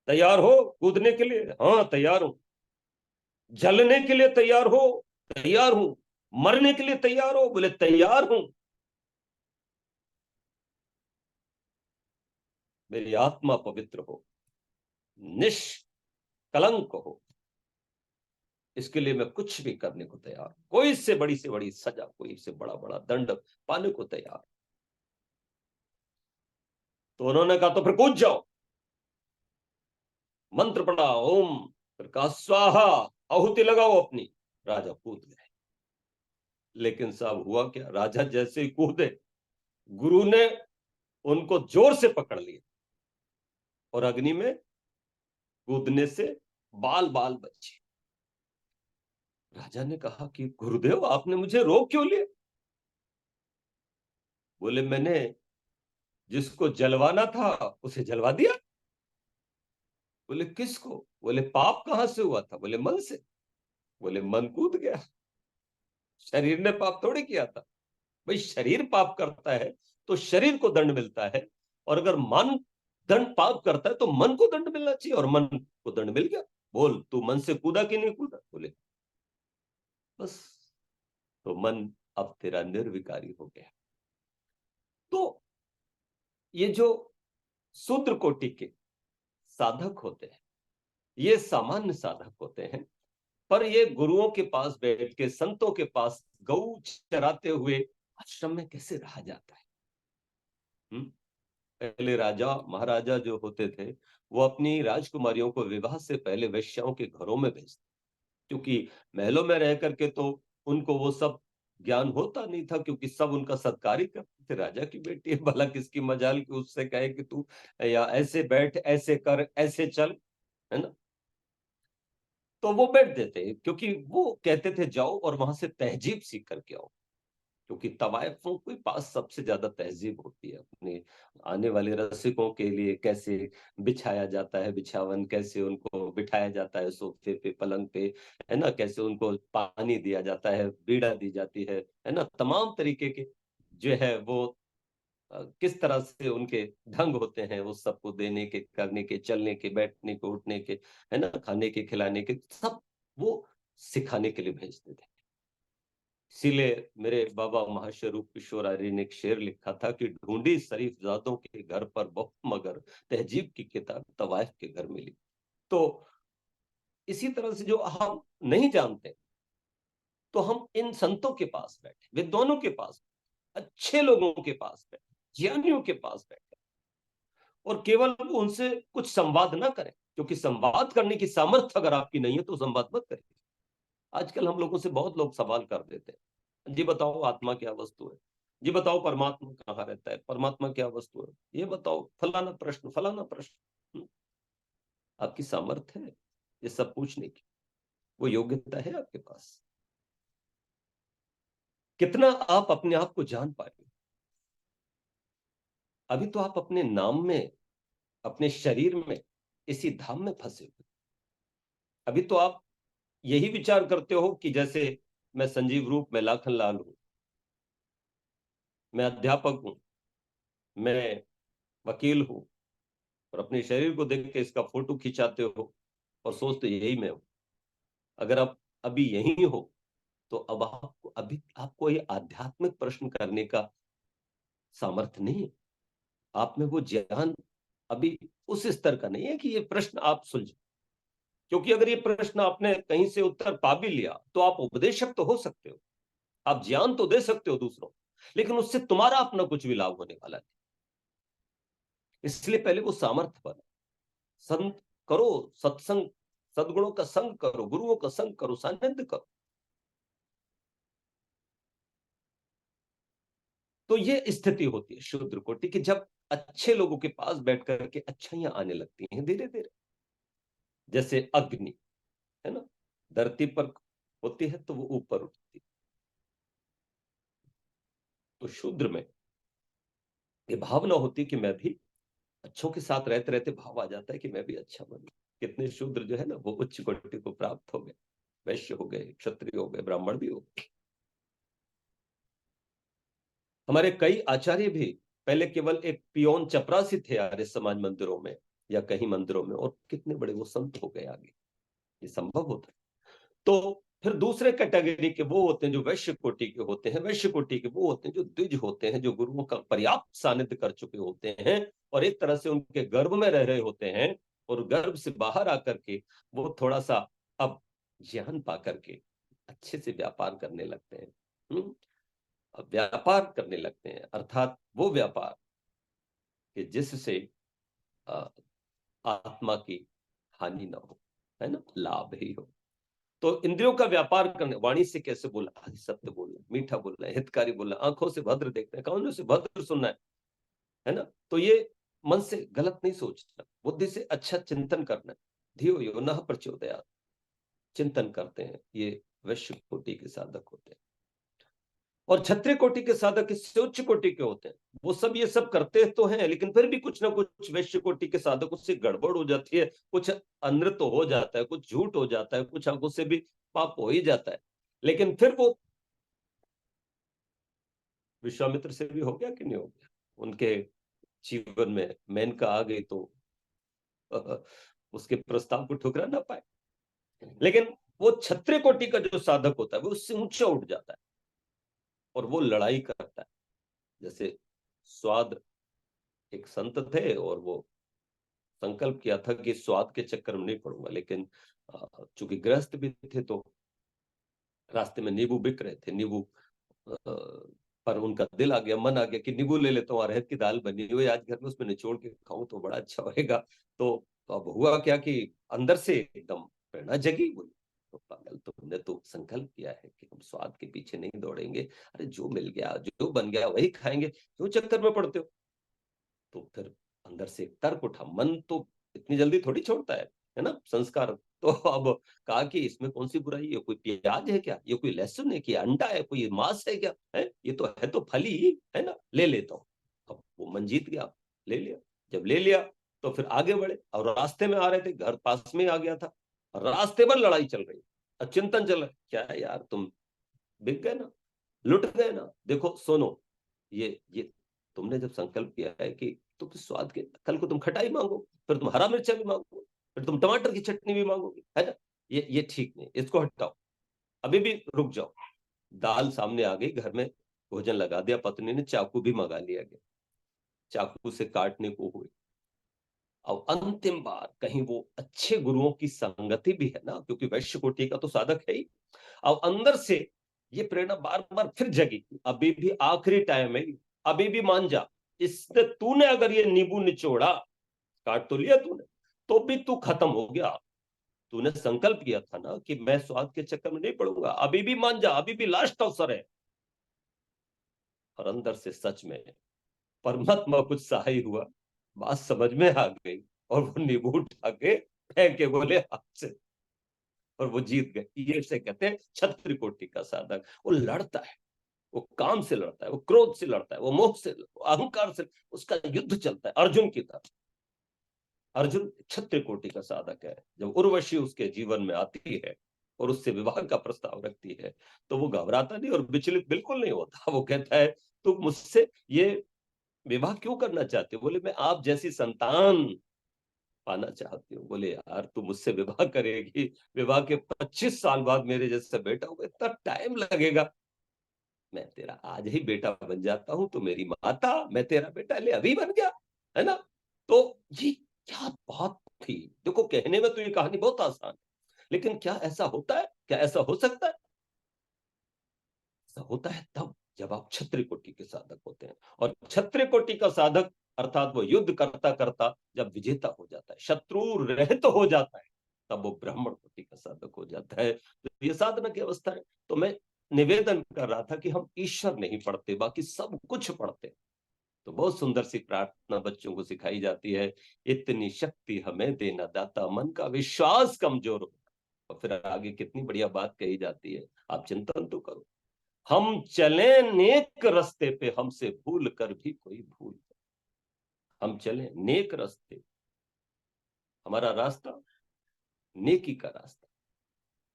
तैयार हो कूदने के लिए? हाँ तैयार हूं। जलने के लिए तैयार हो? तैयार हूं। मरने के लिए तैयार हो? बोले तैयार हूं। मेरी आत्मा पवित्र हो, निष्कलंक हो, इसके लिए मैं कुछ भी करने को तैयार हूं। कोई इससे बड़ी से बड़ी सजा, कोई इससे बड़ा बड़ा दंड पाने को तैयार। तो उन्होंने कहा तो फिर कूद जाओ। मंत्र पढ़ा, ओम, फिर कहा स्वाहा, आहुति लगाओ अपनी। राजा कूद गए। लेकिन साहब हुआ क्या, राजा जैसे ही कूदे, गुरु ने उनको जोर से पकड़ लिया और अग्नि में कूदने से बाल बाल बचे। राजा ने कहा कि गुरुदेव आपने मुझे रोक क्यों लिया? बोले मैंने जिसको जलवाना था उसे जलवा दिया। बोले किसको? बोले पाप कहां से हुआ था? बोले मन से। बोले मन कूद गया, शरीर ने पाप थोड़ी किया था। भाई शरीर पाप करता है तो शरीर को दंड मिलता है, और अगर मन दंड पाप करता है तो मन को दंड मिलना चाहिए, और मन को दंड मिल गया। बोल तू मन से कूदा कि नहीं कूदा? बोले बस। तो मन अब तेरा निर्विकारी हो गया। तो ये जो शूद्र कोटि के साधक होते हैं, ये सामान्य साधक होते हैं, पर ये गुरुओं के पास बैठ के, संतों के पास गऊ चराते हुए आश्रम में कैसे रहा जाता है? हुँ? पहले राजा महाराजा जो होते थे, वो अपनी राजकुमारियों को विवाह से पहले वेश्याओं के घरों में भेजते, क्योंकि महलों में रह करके तो उनको वो सब ज्ञान होता नहीं था, क्योंकि सब उनका सत्कार ही करते थे। राजा की बेटी है, भला किसकी मजाल कि उससे कहे कि तू या ऐसे बैठ, ऐसे कर, ऐसे चल, है ना? तो वो बैठ देते, क्योंकि वो कहते थे जाओ और वहां से तहजीब सीख करके आओ, क्योंकि तवायफों के पास सबसे ज्यादा तहजीब होती है। अपने आने वाले रसिकों के लिए कैसे बिछाया जाता है बिछावन, कैसे उनको बिठाया जाता है सोफे पे, पलंग पे, है ना? कैसे उनको पानी दिया जाता है, बीड़ा दी जाती है ना? तमाम तरीके के जो है वो किस तरह से उनके ढंग होते हैं, वो सबको देने के, करने के, चलने के, बैठने के, उठने के, है ना? खाने के, खिलाने के, सब वो सिखाने के लिए भेजते थे। इसीलिए मेरे बाबा महाशरूफ किशोर आर्य ने एक शेर लिखा था कि ढूंढी शरीफजादों के घर पर बहुत, मगर तहजीब की किताब तवाइफ के घर मिली। तो इसी तरह से जो हम नहीं जानते, तो हम इन संतों के पास बैठे, विद्वानों के पास, अच्छे लोगों के पास बैठे, ज्ञानियों के पास बैठे, और केवल वो उनसे कुछ संवाद ना करें, क्योंकि संवाद करने की सामर्थ्य अगर आपकी नहीं है तो संवाद मत करें। आजकल हम लोगों से बहुत लोग सवाल कर देते हैं, जी बताओ आत्मा क्या वस्तु है, जी बताओ परमात्मा कहाँ रहता है, परमात्मा क्या वस्तु है, ये बताओ, फलाना प्रश्न, फलाना प्रश्न। आपकी सामर्थ्य है ये सब पूछने की? वो योग्यता है आपके पास? कितना आप अपने आप को जान पाए? अभी तो आप अपने नाम में, अपने शरीर में, इसी धाम में फंसे हुए। अभी तो आप यही विचार करते हो कि जैसे मैं संजीव रूप में लाखन लाल हूं, मैं अध्यापक हूं, मैं वकील हूं, और अपने शरीर को देख के इसका फोटो खिंचाते हो और सोचते यही मैं हूं। अगर आप अभी यही हो, तो अब आपको, अभी आपको ये आध्यात्मिक प्रश्न करने का सामर्थ्य नहीं है। आप में वो ज्ञान अभी उस स्तर का नहीं है कि ये प्रश्न आप सुलझे। क्योंकि अगर ये प्रश्न आपने कहीं से उत्तर पा भी लिया, तो आप उपदेशक तो हो सकते हो, आप ज्ञान तो दे सकते हो दूसरों को, लेकिन उससे तुम्हारा अपना कुछ भी लाभ होने वाला नहीं। इसलिए पहले वो सामर्थ्य बना, संत करो, सत्संग, सद्गुणों का संग करो, गुरुओं का संग करो, सानिध्य करो। तो ये स्थिति होती है शूद्र कोटि की, जब अच्छे लोगों के पास बैठ करके अच्छाइयां आने लगती हैं धीरे धीरे। जैसे अग्नि, है ना? धरती पर होती है तो वो ऊपर उठती है। तो शूद्र में ये भावना होती है कि मैं भी अच्छों के साथ रहते रहते भाव आ जाता है कि मैं भी अच्छा बनूं। कितने शूद्र जो है ना वो उच्च कोटि को प्राप्त हो गए, वैश्य हो गए, क्षत्रिय हो गए, ब्राह्मण भी हो गए। हमारे कई आचार्य भी पहले केवल एक पियोन चपरासी थे आर्य समाज मंदिरों में या कहीं मंदिरों में, और कितने बड़े वो संत हो गए आगे। ये संभव होता है। तो फिर दूसरे कैटेगरी के वो होते हैं जो वैश्य कोटि के होते हैं, वैश्य कोटि के वो होते हैं जो द्विज होते हैं, जो गुरुओं का पर्याप्त सानिध्य कर चुके होते हैं, और एक तरह से उनके गर्भ में रह रहे होते हैं, और गर्भ से बाहर आकर के वो थोड़ा सा अब ज्ञान पा करके अच्छे से व्यापार करने लगते हैं। अब व्यापार करने लगते हैं, अर्थात वो व्यापार कि जिससे अ, आत्मा की हानि ना हो, है ना, लाभ ही हो। तो इंद्रियों का व्यापार करने, वाणी से कैसे बोलना, आदि सत्य बोलना, मीठा बोलना है, हितकारी बोलना, आंखों से भद्र देखना है, कानों से भद्र सुनना है ना? तो ये मन से गलत नहीं सोचना, बुद्धि से अच्छा चिंतन करना है, धियो यो नः प्रचोदयात्, चिंतन करते हैं, ये वैश्य कोटि के साधक होते हैं। और क्षत्रिय कोटि के साधक इससे उच्च कोटि के होते हैं। वो सब ये सब करते तो हैं, लेकिन फिर भी कुछ ना कुछ वैश्य कोटि के साधकों से गड़बड़ हो जाती है, कुछ अनृत तो हो जाता है, कुछ झूठ हो जाता है, कुछ आंखों से भी पाप हो ही जाता है। लेकिन फिर वो विश्वामित्र से भी हो गया कि नहीं हो गया, उनके जीवन में मेनका आ गई तो उसके प्रस्ताव को ठुकरा ना पाए। लेकिन वो क्षत्रिय कोटि का जो साधक होता है वो उससे ऊंचा उठ जाता है और वो लड़ाई करता है। जैसे स्वाद एक संत थे और वो संकल्प किया था कि स्वाद के चक्कर में नहीं पड़ूंगा, लेकिन चूंकि गृहस्थ भी थे तो रास्ते में नींबू बिक रहे थे, नींबू पर उनका दिल आ गया, मन आ गया कि नींबू ले लेता हूँ, अरहर की दाल बनी हुई आज घर में, उसमें निचोड़ के खाऊं तो बड़ा अच्छा होएगा। तो अब हुआ क्या कि अंदर से एकदम प्रेरणा जगी, बोली तो पागल, तुमने तो संकल्प किया है कि हम स्वाद के पीछे नहीं दौड़ेंगे, अरे जो मिल गया जो बन गया वही खाएंगे, क्यों चक्कर में पड़ते हो। तो फिर अंदर से एक तर्क उठा, मन तो इतनी जल्दी थोड़ी छोड़ता है ना संस्कार। तो अब कहा कि इसमें कौन सी बुराई है, कोई प्याज है क्या, ये कोई लहसुन है कि अंडा है, कोई मांस है क्या, है ये तो फल ही है ना, ले लेता हूँ। अब वो मन जीत गया, ले लिया। जब ले लिया तो फिर आगे बढ़े, और रास्ते में आ रहे थे, घर पास में आ गया था, रास्ते पर लड़ाई चल रही, अब चिंतन चल रहा है, क्या है यार, तुम बिक गए ना, लुट गए ना। देखो सुनो, ये तुमने जब संकल्प किया है कि तुम तो स्वाद के, कल को तुम खटाई मांगो, फिर तुम हरा मिर्चा भी मांगो, फिर तुम टमाटर की चटनी भी मांगोगे, है ना, ये ठीक नहीं, इसको हटाओ, अभी भी रुक जाओ। दाल सामने आ गई, घर में भोजन लगा दिया, पत्नी ने चाकू भी मंगा लिया गया, चाकू से काटने को हुए। अब अंतिम बार कहीं वो अच्छे गुरुओं की संगति भी है ना, क्योंकि वैश्य कोटि का तो साधक है ही। अब अंदर से ये प्रेरणा बार बार फिर जगी, अभी भी आखिरी टाइम है, अभी भी मान जा, इसने तूने अगर ये नींबू निचोड़ा, काट तो लिया तूने, तो भी तू खत्म हो गया। तूने संकल्प किया था ना कि मैं स्वाद के चक्कर में नहीं पड़ूंगा, अभी भी मान जा, अभी भी लास्ट अवसर है। और अंदर से सच में परमात्मा कुछ सहाय हुआ, बात समझ में आ गई, और वो नींबू उठा के फेंक के बोले हाथ से, और वो जीत गए। ये से कहते हैं छत्र कोटि का साधक, वो लड़ता है, वो काम से लड़ता है, वो क्रोध से लड़ता है, वो मोह से, अहंकार से, उसका युद्ध चलता है अर्जुन की तरह। अर्जुन क्षत्रिय कोटि का साधक है। जब उर्वशी उसके जीवन में आती है और उससे विवाह का प्रस्ताव रखती है, तो वो घबराता नहीं और विचलित बिल्कुल नहीं होता। वो कहता है तू मुझसे ये विवाह क्यों करना चाहते हो, बोले मैं आप जैसी संतान पाना चाहती हूँ। बोले यार तू मुझसे विवाह करेगी, विवाह के 25 साल बाद मेरे जैसा बेटा होगा, इतना टाइम लगेगा, मैं तेरा आज ही बेटा बन जाता हूं, तो मेरी माता, मैं तेरा बेटा, ले अभी बन गया, है ना। तो ये क्या बात थी। देखो कहने में तो ये कहानी बहुत आसान है, लेकिन क्या ऐसा होता है, क्या ऐसा हो सकता है। ऐसा होता है तब जब आप क्षत्रिय कोटि के साधक होते हैं, और क्षत्रिय कोटि का साधक अर्थात वो युद्ध करता करता जब विजेता हो जाता है, शत्रु रहित हो जाता है, तब वो ब्राह्मण कोटि का साधक हो जाता है। तो ये साधना की अवस्था है। तो मैं निवेदन कर रहा था कि हम ईश्वर नहीं पढ़ते, बाकी सब कुछ पढ़ते। तो बहुत सुंदर सी प्रार्थना बच्चों को सिखाई जाती है, इतनी शक्ति हमें देना दाता, मन का विश्वास कमजोर हो। और फिर आगे कितनी बढ़िया बात कही जाती है, आप चिंतन तो करो, हम चले नेक रास्ते पे, हमसे भूल कर भी कोई भूल जाए। हम चले नेक रास्ते, हमारा रास्ता नेकी का रास्ता,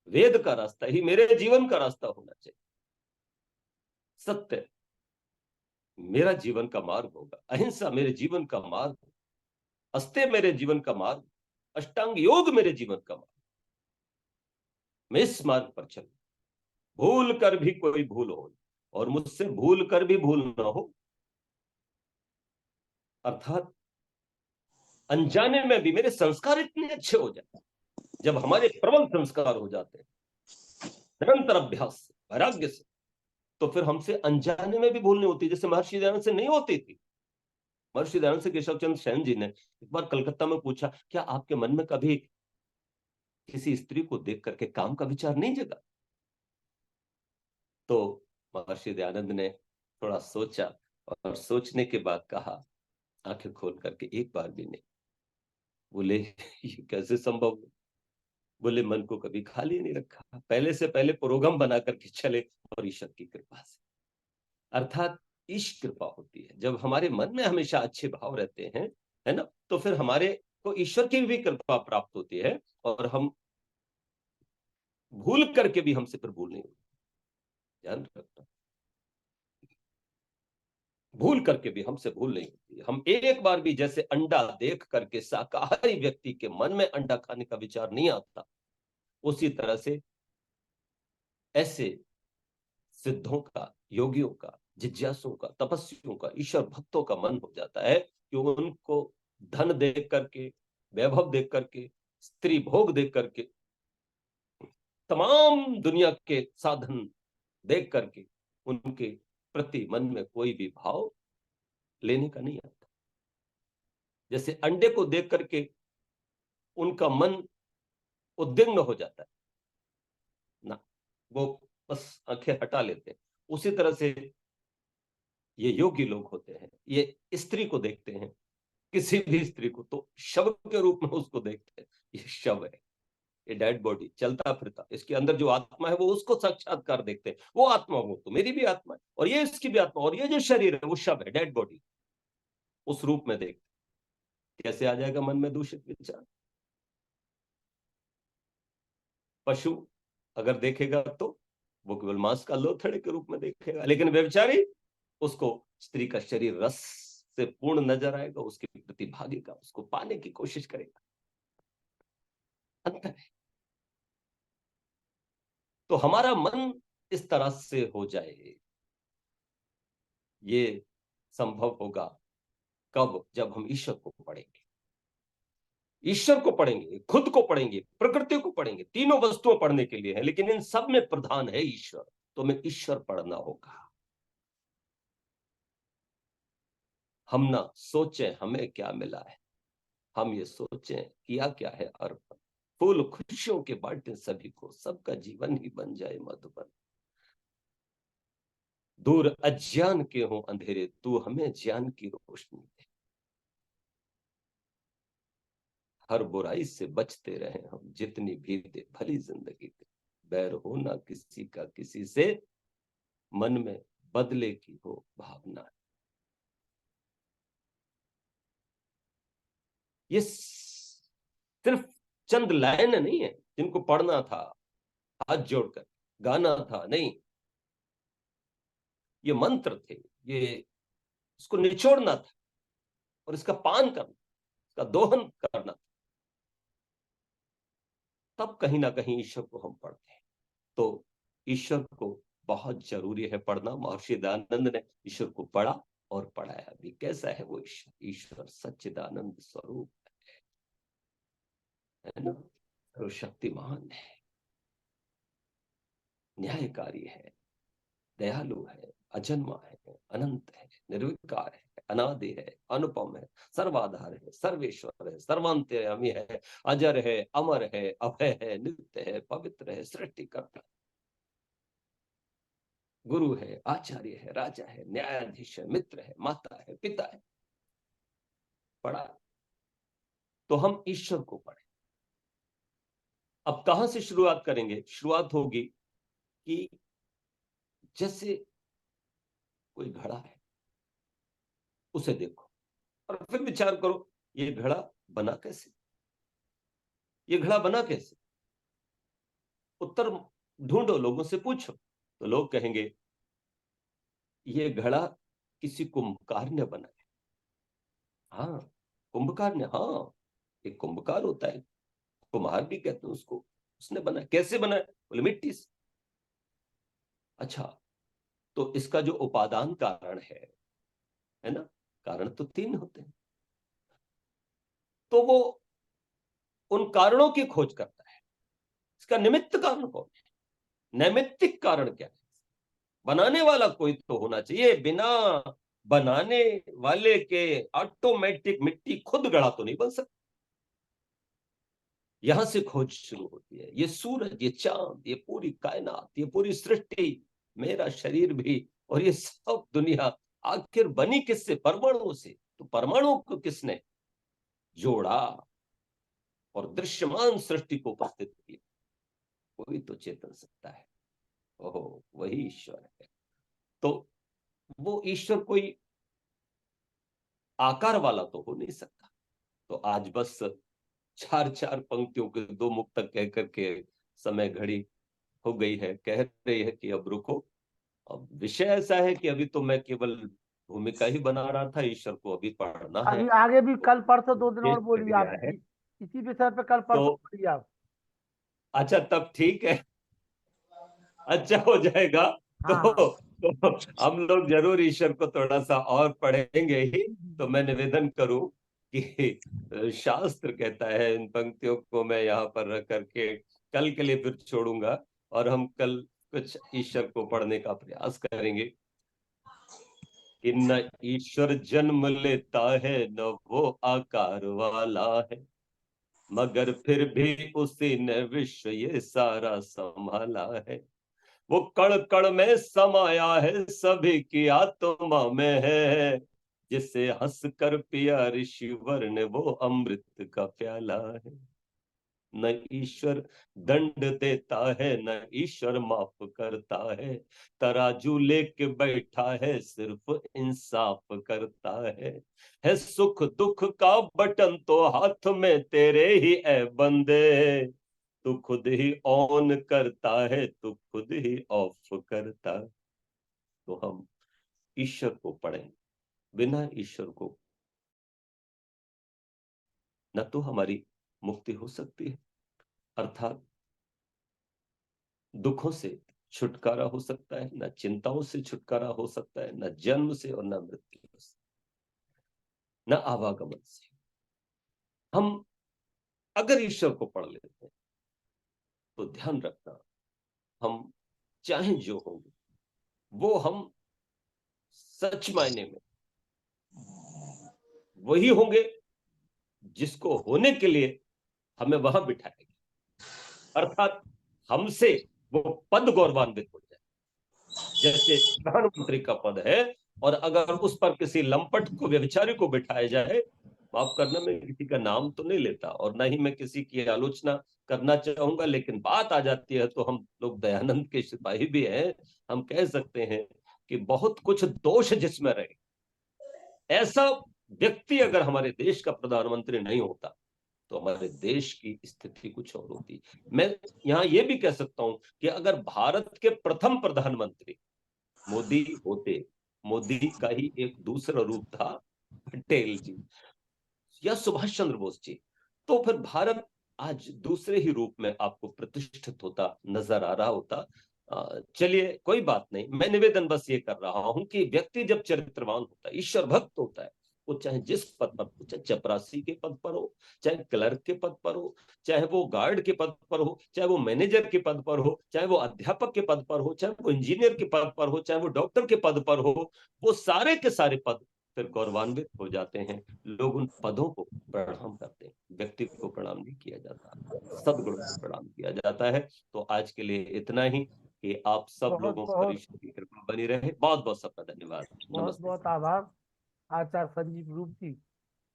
वेद का रास्ता ही मेरे जीवन का रास्ता होना चाहिए। सत्य मेरा जीवन का मार्ग होगा, अहिंसा मेरे जीवन का मार्ग, अस्ते मेरे जीवन का मार्ग, अष्टांग योग मेरे जीवन का मार्ग। मैं इस मार्ग पर चलूं, भूल कर भी कोई भूल हो, और मुझसे भूल कर भी भूल ना हो, अर्थात अनजाने में भी मेरे संस्कार इतने अच्छे हो जाए। जब हमारे प्रबल संस्कार हो जाते हैं निरंतर अभ्यास से, वैराग्य से, तो फिर हमसे अनजाने में भी भूल नहीं होती, जैसे महर्षि दयानंद से नहीं होती थी। महर्षि दयानंद से केशव चंद्र सेन जी ने एक बार कलकत्ता में पूछा, क्या आपके मन में कभी किसी स्त्री को देख करके काम का विचार नहीं जगा। तो महर्षि दयानंद ने थोड़ा सोचा, और सोचने के बाद कहा, आंखें खोल करके, एक बार भी नहीं। बोले ये कैसे संभव है? बोले मन को कभी खाली नहीं रखा, पहले से पहले प्रोग्राम बना करके चले, और ईश्वर की कृपा से, अर्थात ईश कृपा होती है। जब हमारे मन में हमेशा अच्छे भाव रहते हैं, है ना, तो फिर हमारे को ईश्वर की भी कृपा प्राप्त होती है, और हम भूल करके भी हमसे फिर भूल नहीं होती। ध्यान रखना, भूल करके भी हमसे भूल नहीं होती। हम एक बार भी जैसे अंडा देख करके शाकाहारी व्यक्ति के मन में अंडा खाने का विचार नहीं आता, उसी तरह से ऐसे सिद्धों का, योगियों का, जिज्ञासुओं का, तपस्वियों का, ईश्वर भक्तों का मन हो जाता है कि उनको धन देख करके, वैभव देख करके, स्त्री भोग देख करके, तमाम दुनिया के साधन देख करके उनके प्रति मन में कोई भी भाव लेने का नहीं आता। जैसे अंडे को देख करके उनका मन उद्विग्न हो जाता है ना, वो बस आंखें हटा लेते हैं। उसी तरह से ये योगी लोग होते हैं, ये स्त्री को देखते हैं, किसी भी स्त्री को, तो शव के रूप में उसको देखते हैं। ये शव है, ये डेड बॉडी, चलता फिरता, इसके अंदर जो आत्मा है वो उसको साक्षात्कार देखते हैं। वो आत्मा, वो तो मेरी भी आत्मा है, और ये इसकी भी आत्मा, और ये जो शरीर है वो शव है, डेड बॉडी, उस रूप में देखते। कैसे आ जाएगा मन में दूषित विचार? पशु अगर देखेगा तो वो केवल मांस का लोथड़े के रूप में देखेगा, लेकिन व्यभिचारी, उसको स्त्री का शरीर रस से पूर्ण नजर आएगा, उसके प्रति भागेगा, उसको पाने की कोशिश करेगा। अंतर है। तो हमारा मन इस तरह से हो जाए, ये संभव होगा कब? जब हम ईश्वर को पढ़ेंगे। ईश्वर को पढ़ेंगे, खुद को पढ़ेंगे, प्रकृति को पढ़ेंगे। तीनों वस्तुओं पढ़ने के लिए है, लेकिन इन सब में प्रधान है ईश्वर। तो हमें ईश्वर पढ़ना होगा। हम ना सोचें हमें क्या मिला है, हम ये सोचें किया क्या है अर्पण। फूल खुशियों के बांटे सभी को, सबका जीवन ही बन जाए मधुबन। दूर अज्ञान के हो अंधेरे, तू हमें ज्ञान की रोशनी दे। हर बुराई से बचते रहे हम, जितनी भी दे भली जिंदगी दे। बैर हो ना किसी का किसी से, मन में बदले की हो भावना। ये सिर्फ चंद लाइन नहीं है जिनको पढ़ना था हाथ जोड़कर, गाना था नहीं, ये मंत्र थे। ये इसको निचोड़ना था, और इसका पान करना, इसका दोहन करना, तब कहीं ना कहीं ईश्वर को हम पढ़ते हैं। तो ईश्वर को बहुत जरूरी है पढ़ना। महर्षि दयानंद ने ईश्वर को पढ़ा और पढ़ाया भी। कैसा है वो ईश्वर? ईश्वर सच्चिदानंद स्वरूप है ना, तो शक्तिमान है, न्यायकारी है, दयालु है, अजन्मा है, अनंत है, निर्विकार है, अनादि है, अनुपम है, सर्वाधार है, सर्वेश्वर है, सर्वांतर्यामी है, अजर है, अमर है, अभय है, नित्य है, पवित्र है, सृष्टिकर्ता, गुरु है, आचार्य है, राजा है, न्यायाधीश है, मित्र है, माता है, पिता है। पढ़ा तो हम ईश्वर को पढ़े। अब कहां से शुरुआत करेंगे? शुरुआत होगी कि जैसे कोई घड़ा है, उसे देखो और फिर विचार करो, ये घड़ा बना कैसे? ये घड़ा बना कैसे? उत्तर ढूंढो, लोगों से पूछो, तो लोग कहेंगे ये घड़ा किसी कुंभकार ने बनाया। हाँ, कुंभकार ने, हाँ, एक कुंभकार होता है, कुम्हार भी कहते हैं उसको, उसने बनाया। कैसे बनाया? बोले मिट्टी से। अच्छा, तो इसका जो उपादान कारण है ना, कारण तो तीन होते हैं, तो वो उन कारणों की खोज करता है। इसका निमित्त कारण कौन है? नैमित्तिक कारण क्या है? बनाने वाला कोई तो होना चाहिए। बिना बनाने वाले के ऑटोमेटिक मिट्टी खुद गढ़ा तो नहीं बन सकती। यहां से खोज शुरू होती है। ये सूरज, ये चांद, ये पूरी कायनात, ये पूरी सृष्टि, मेरा शरीर भी, और ये सब दुनिया आखिर बनी किससे? परमाणु से। तो परमाणु को किसने जोड़ा? और दृश्यमान सृष्टि को उपस्थित किया, कोई तो चेतन सकता है। ओहो, वही ईश्वर है। तो वो ईश्वर कोई आकार वाला तो हो नहीं सकता। तो आज बस चार चार पंक्तियों के दो मुक्तक कह करके समय घड़ी हो गई है, कह रही है कि अब रुको। अब विषय ऐसा है कि अभी तो मैं केवल भूमिका ही बना रहा था, ईश्वर को अभी पढ़ना है। अभी आगे भी कल परसों 2 दिन शेष और बोलिए प्रक्रिया आप, है। इसी विषय पे कल परसों तो बोलिए आप। अच्छा, तब ठीक है, अच्छा हो जाएगा। हाँ हाँ। तो हम लोग जरूर ईश्वर को थोड़ा सा और पढ़ेंगे ही। तो मैं निवेदन करूं कि शास्त्र कहता है, इन पंक्तियों को मैं यहाँ पर रख करके कल के लिए फिर छोड़ूंगा, और हम कल कुछ ईश्वर को पढ़ने का प्रयास करेंगे कि न ईश्वर जन्म लेता है न वो आकार वाला है, मगर फिर भी उसी ने विश्व ये सारा संभाला है। वो कण कण में समाया है, सभी की आत्मा में है, जिसे हंस कर पिया ऋषिवर ने वो अमृत का प्याला है। न ईश्वर दंड देता है न ईश्वर माफ करता है, तराजू लेके बैठा है सिर्फ इंसाफ करता है सुख दुख का बटन तो हाथ में तेरे ही है बंदे, तू खुद ही ऑन करता है तू खुद ही ऑफ करता है। तो हम ईश्वर को पढ़ें, बिना ईश्वर को न तो हमारी मुक्ति हो सकती है, अर्थात दुखों से छुटकारा हो सकता है, न चिंताओं से छुटकारा हो सकता है, न जन्म से और न मृत्यु से, न आवागमन से। हम अगर ईश्वर को पढ़ लेते हैं तो ध्यान रखना, हम चाहे जो होंगे वो हम सच मायने में वही होंगे जिसको होने के लिए हमें वहां बिठाएंगे, अर्थात हमसे वो पद गौरवान्वित हो जाए। जैसे प्रधानमंत्री का पद है, और अगर उस पर किसी लंपट को व्यभिचारी को बिठाया जाए, माफ करना मैं किसी का नाम तो नहीं लेता और ना ही मैं किसी की आलोचना करना चाहूंगा, लेकिन बात आ जाती है तो हम लोग दयानंद के सिपाही भी हैं, हम कह सकते हैं कि बहुत कुछ दोष जिसमें रहे, ऐसा व्यक्ति अगर हमारे देश का प्रधानमंत्री नहीं होता तो हमारे देश की स्थिति कुछ और होती। मैं यहाँ ये भी कह सकता हूं कि अगर भारत के प्रथम प्रधानमंत्री मोदी होते, मोदी का ही एक दूसरा रूप था पटेल जी या सुभाष चंद्र बोस जी, तो फिर भारत आज दूसरे ही रूप में आपको प्रतिष्ठित होता नजर आ रहा होता। चलिए कोई बात नहीं, मैं निवेदन बस ये कर रहा हूं कि व्यक्ति जब चरित्रवान होता है, ईश्वर भक्त होता है, वो चाहे जिस पद पर हो, चाहे चपरासी के पद पर हो, चाहे क्लर्क के पद पर हो, चाहे वो गार्ड के पद पर हो, चाहे वो मैनेजर के पद पर हो, चाहे वो अध्यापक के पद पर हो, चाहे वो इंजीनियर के पद पर हो, चाहे वो डॉक्टर के पद पर हो, वो सारे के सारे पद फिर गौरवान्वित हो जाते हैं। लोग उन पदों को प्रणाम करते हैं, व्यक्ति को प्रणाम नहीं किया जाता, सदगुण को प्रणाम किया जाता है। तो आज के लिए इतना ही, कि आप सब बहुत लोगों पर बहुत ईश्वर की कृपा बनी रहे। बहुत बहुत सबका धन्यवाद। बहुत नमस्ते। बहुत आभार आचार्य संजीव रूप जी।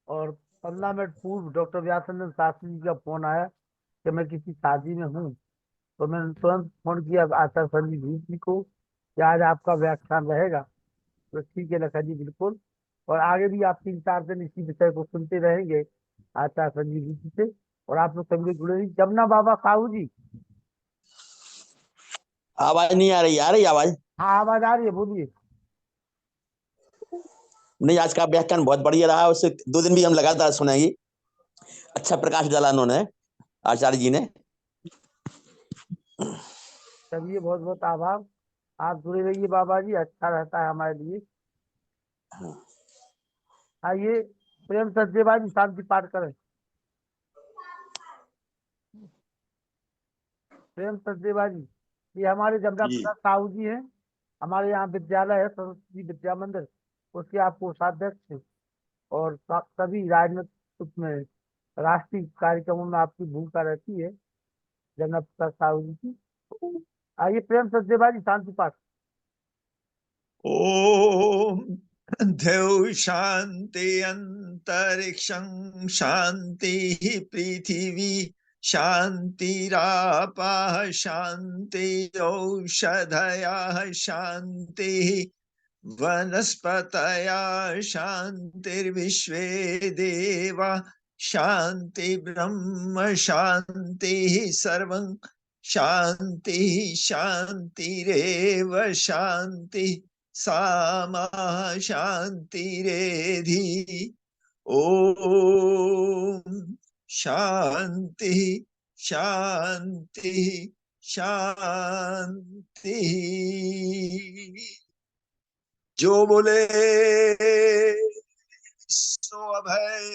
और 15 मिनट पूर्व डॉक्टर व्यासनंद शास्त्री जी का फोन आया कि मैं किसी शादी में हूँ, तो मैंने तुरंत फोन किया आचार्य संजीव रूप जी को कि आज आपका व्याख्यान रहेगा। तो ठीक है लखा जी, बिल्कुल। और आगे भी आप 3-4 दिन इसी विषय को सुनते रहेंगे आचार्य संजीव रूप जी से। और आप लोग सभी लोग जुड़े रहिए। जमुना बाबा साहू जी। आवाज नहीं आ रही आवाज। हाँ, आवाज आ रही है, बोलिए। नहीं, आज का व्याख्यान बहुत बढ़िया रहा, उससे 2 दिन भी हम लगातार सुनेंगे। अच्छा प्रकाश डाला उन्होंने, आचार्य जी ने। चलिए, बहुत बहुत आभार। आप जुड़े रहिए बाबा जी, अच्छा रहता है हमारे लिए। आइए, प्रेम सचदेवा जी शांति पाठ करें। प्रेम सचदेवा जी, ये हमारे जमुना जी प्रसाद साहू जी हैं। हमारे यहाँ विद्यालय है सरस्वती विद्या मंदिर, उसके आप कोषाध्यक्ष हैं। और सभी राजनीतिक उसमें राष्ट्रीय कार्यक्रमों में आपकी भूमिका रहती है, जमुना प्रसाद साहू जी की। आइए प्रेम सचदेवा जी शांति पाठ। ओम देव शांति अंतरिक्षं शांति पृथिवी शांतिरापः शांति औषधयः शांति वनस्पतयः शांतिर्विश्वे देवा शांति ब्रह्म शांति सर्वं शांति शांतिरेव शांति सामा शांतिरेधि ओम शांति शांति शांति। जो बोले सो अभय।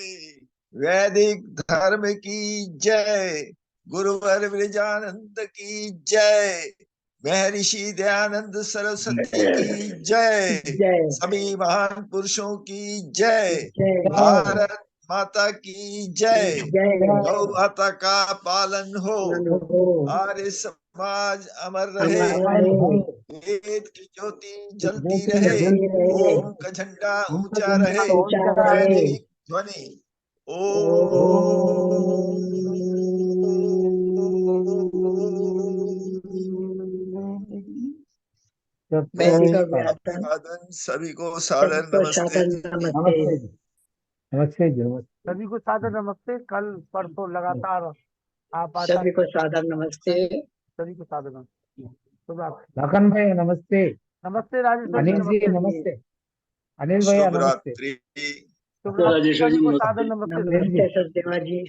वैदिक धर्म की जय। गुरुवर विरजानंद की जय। महर्षि दयानंद सरस्वती की जय। सभी महान पुरुषों की जय। भारत माता की जय। गौ माता का पालन हो। आर्य समाज अमर रहे। वेद की ज्योति जलती रहे। ओम का झंडा ऊंचा रहे। वैदिक ध्वनि अभिवादन। सभी को सादर नमस्ते। नमस्ते जी। नमस्ते जी। नमस्ते सभी को सादर नमस्ते। कल परसों लगातार आप सभी को सादर नमस्ते। सभी को सादर नमस्ते। लखन भाई नमस्ते। नमस्ते राजेश अनिल जी नमस्ते। अनिल भैया नमस्ते। शुभ रात्रि। सभी को सादर नमस्ते। नमस्ते सचदेवा जी।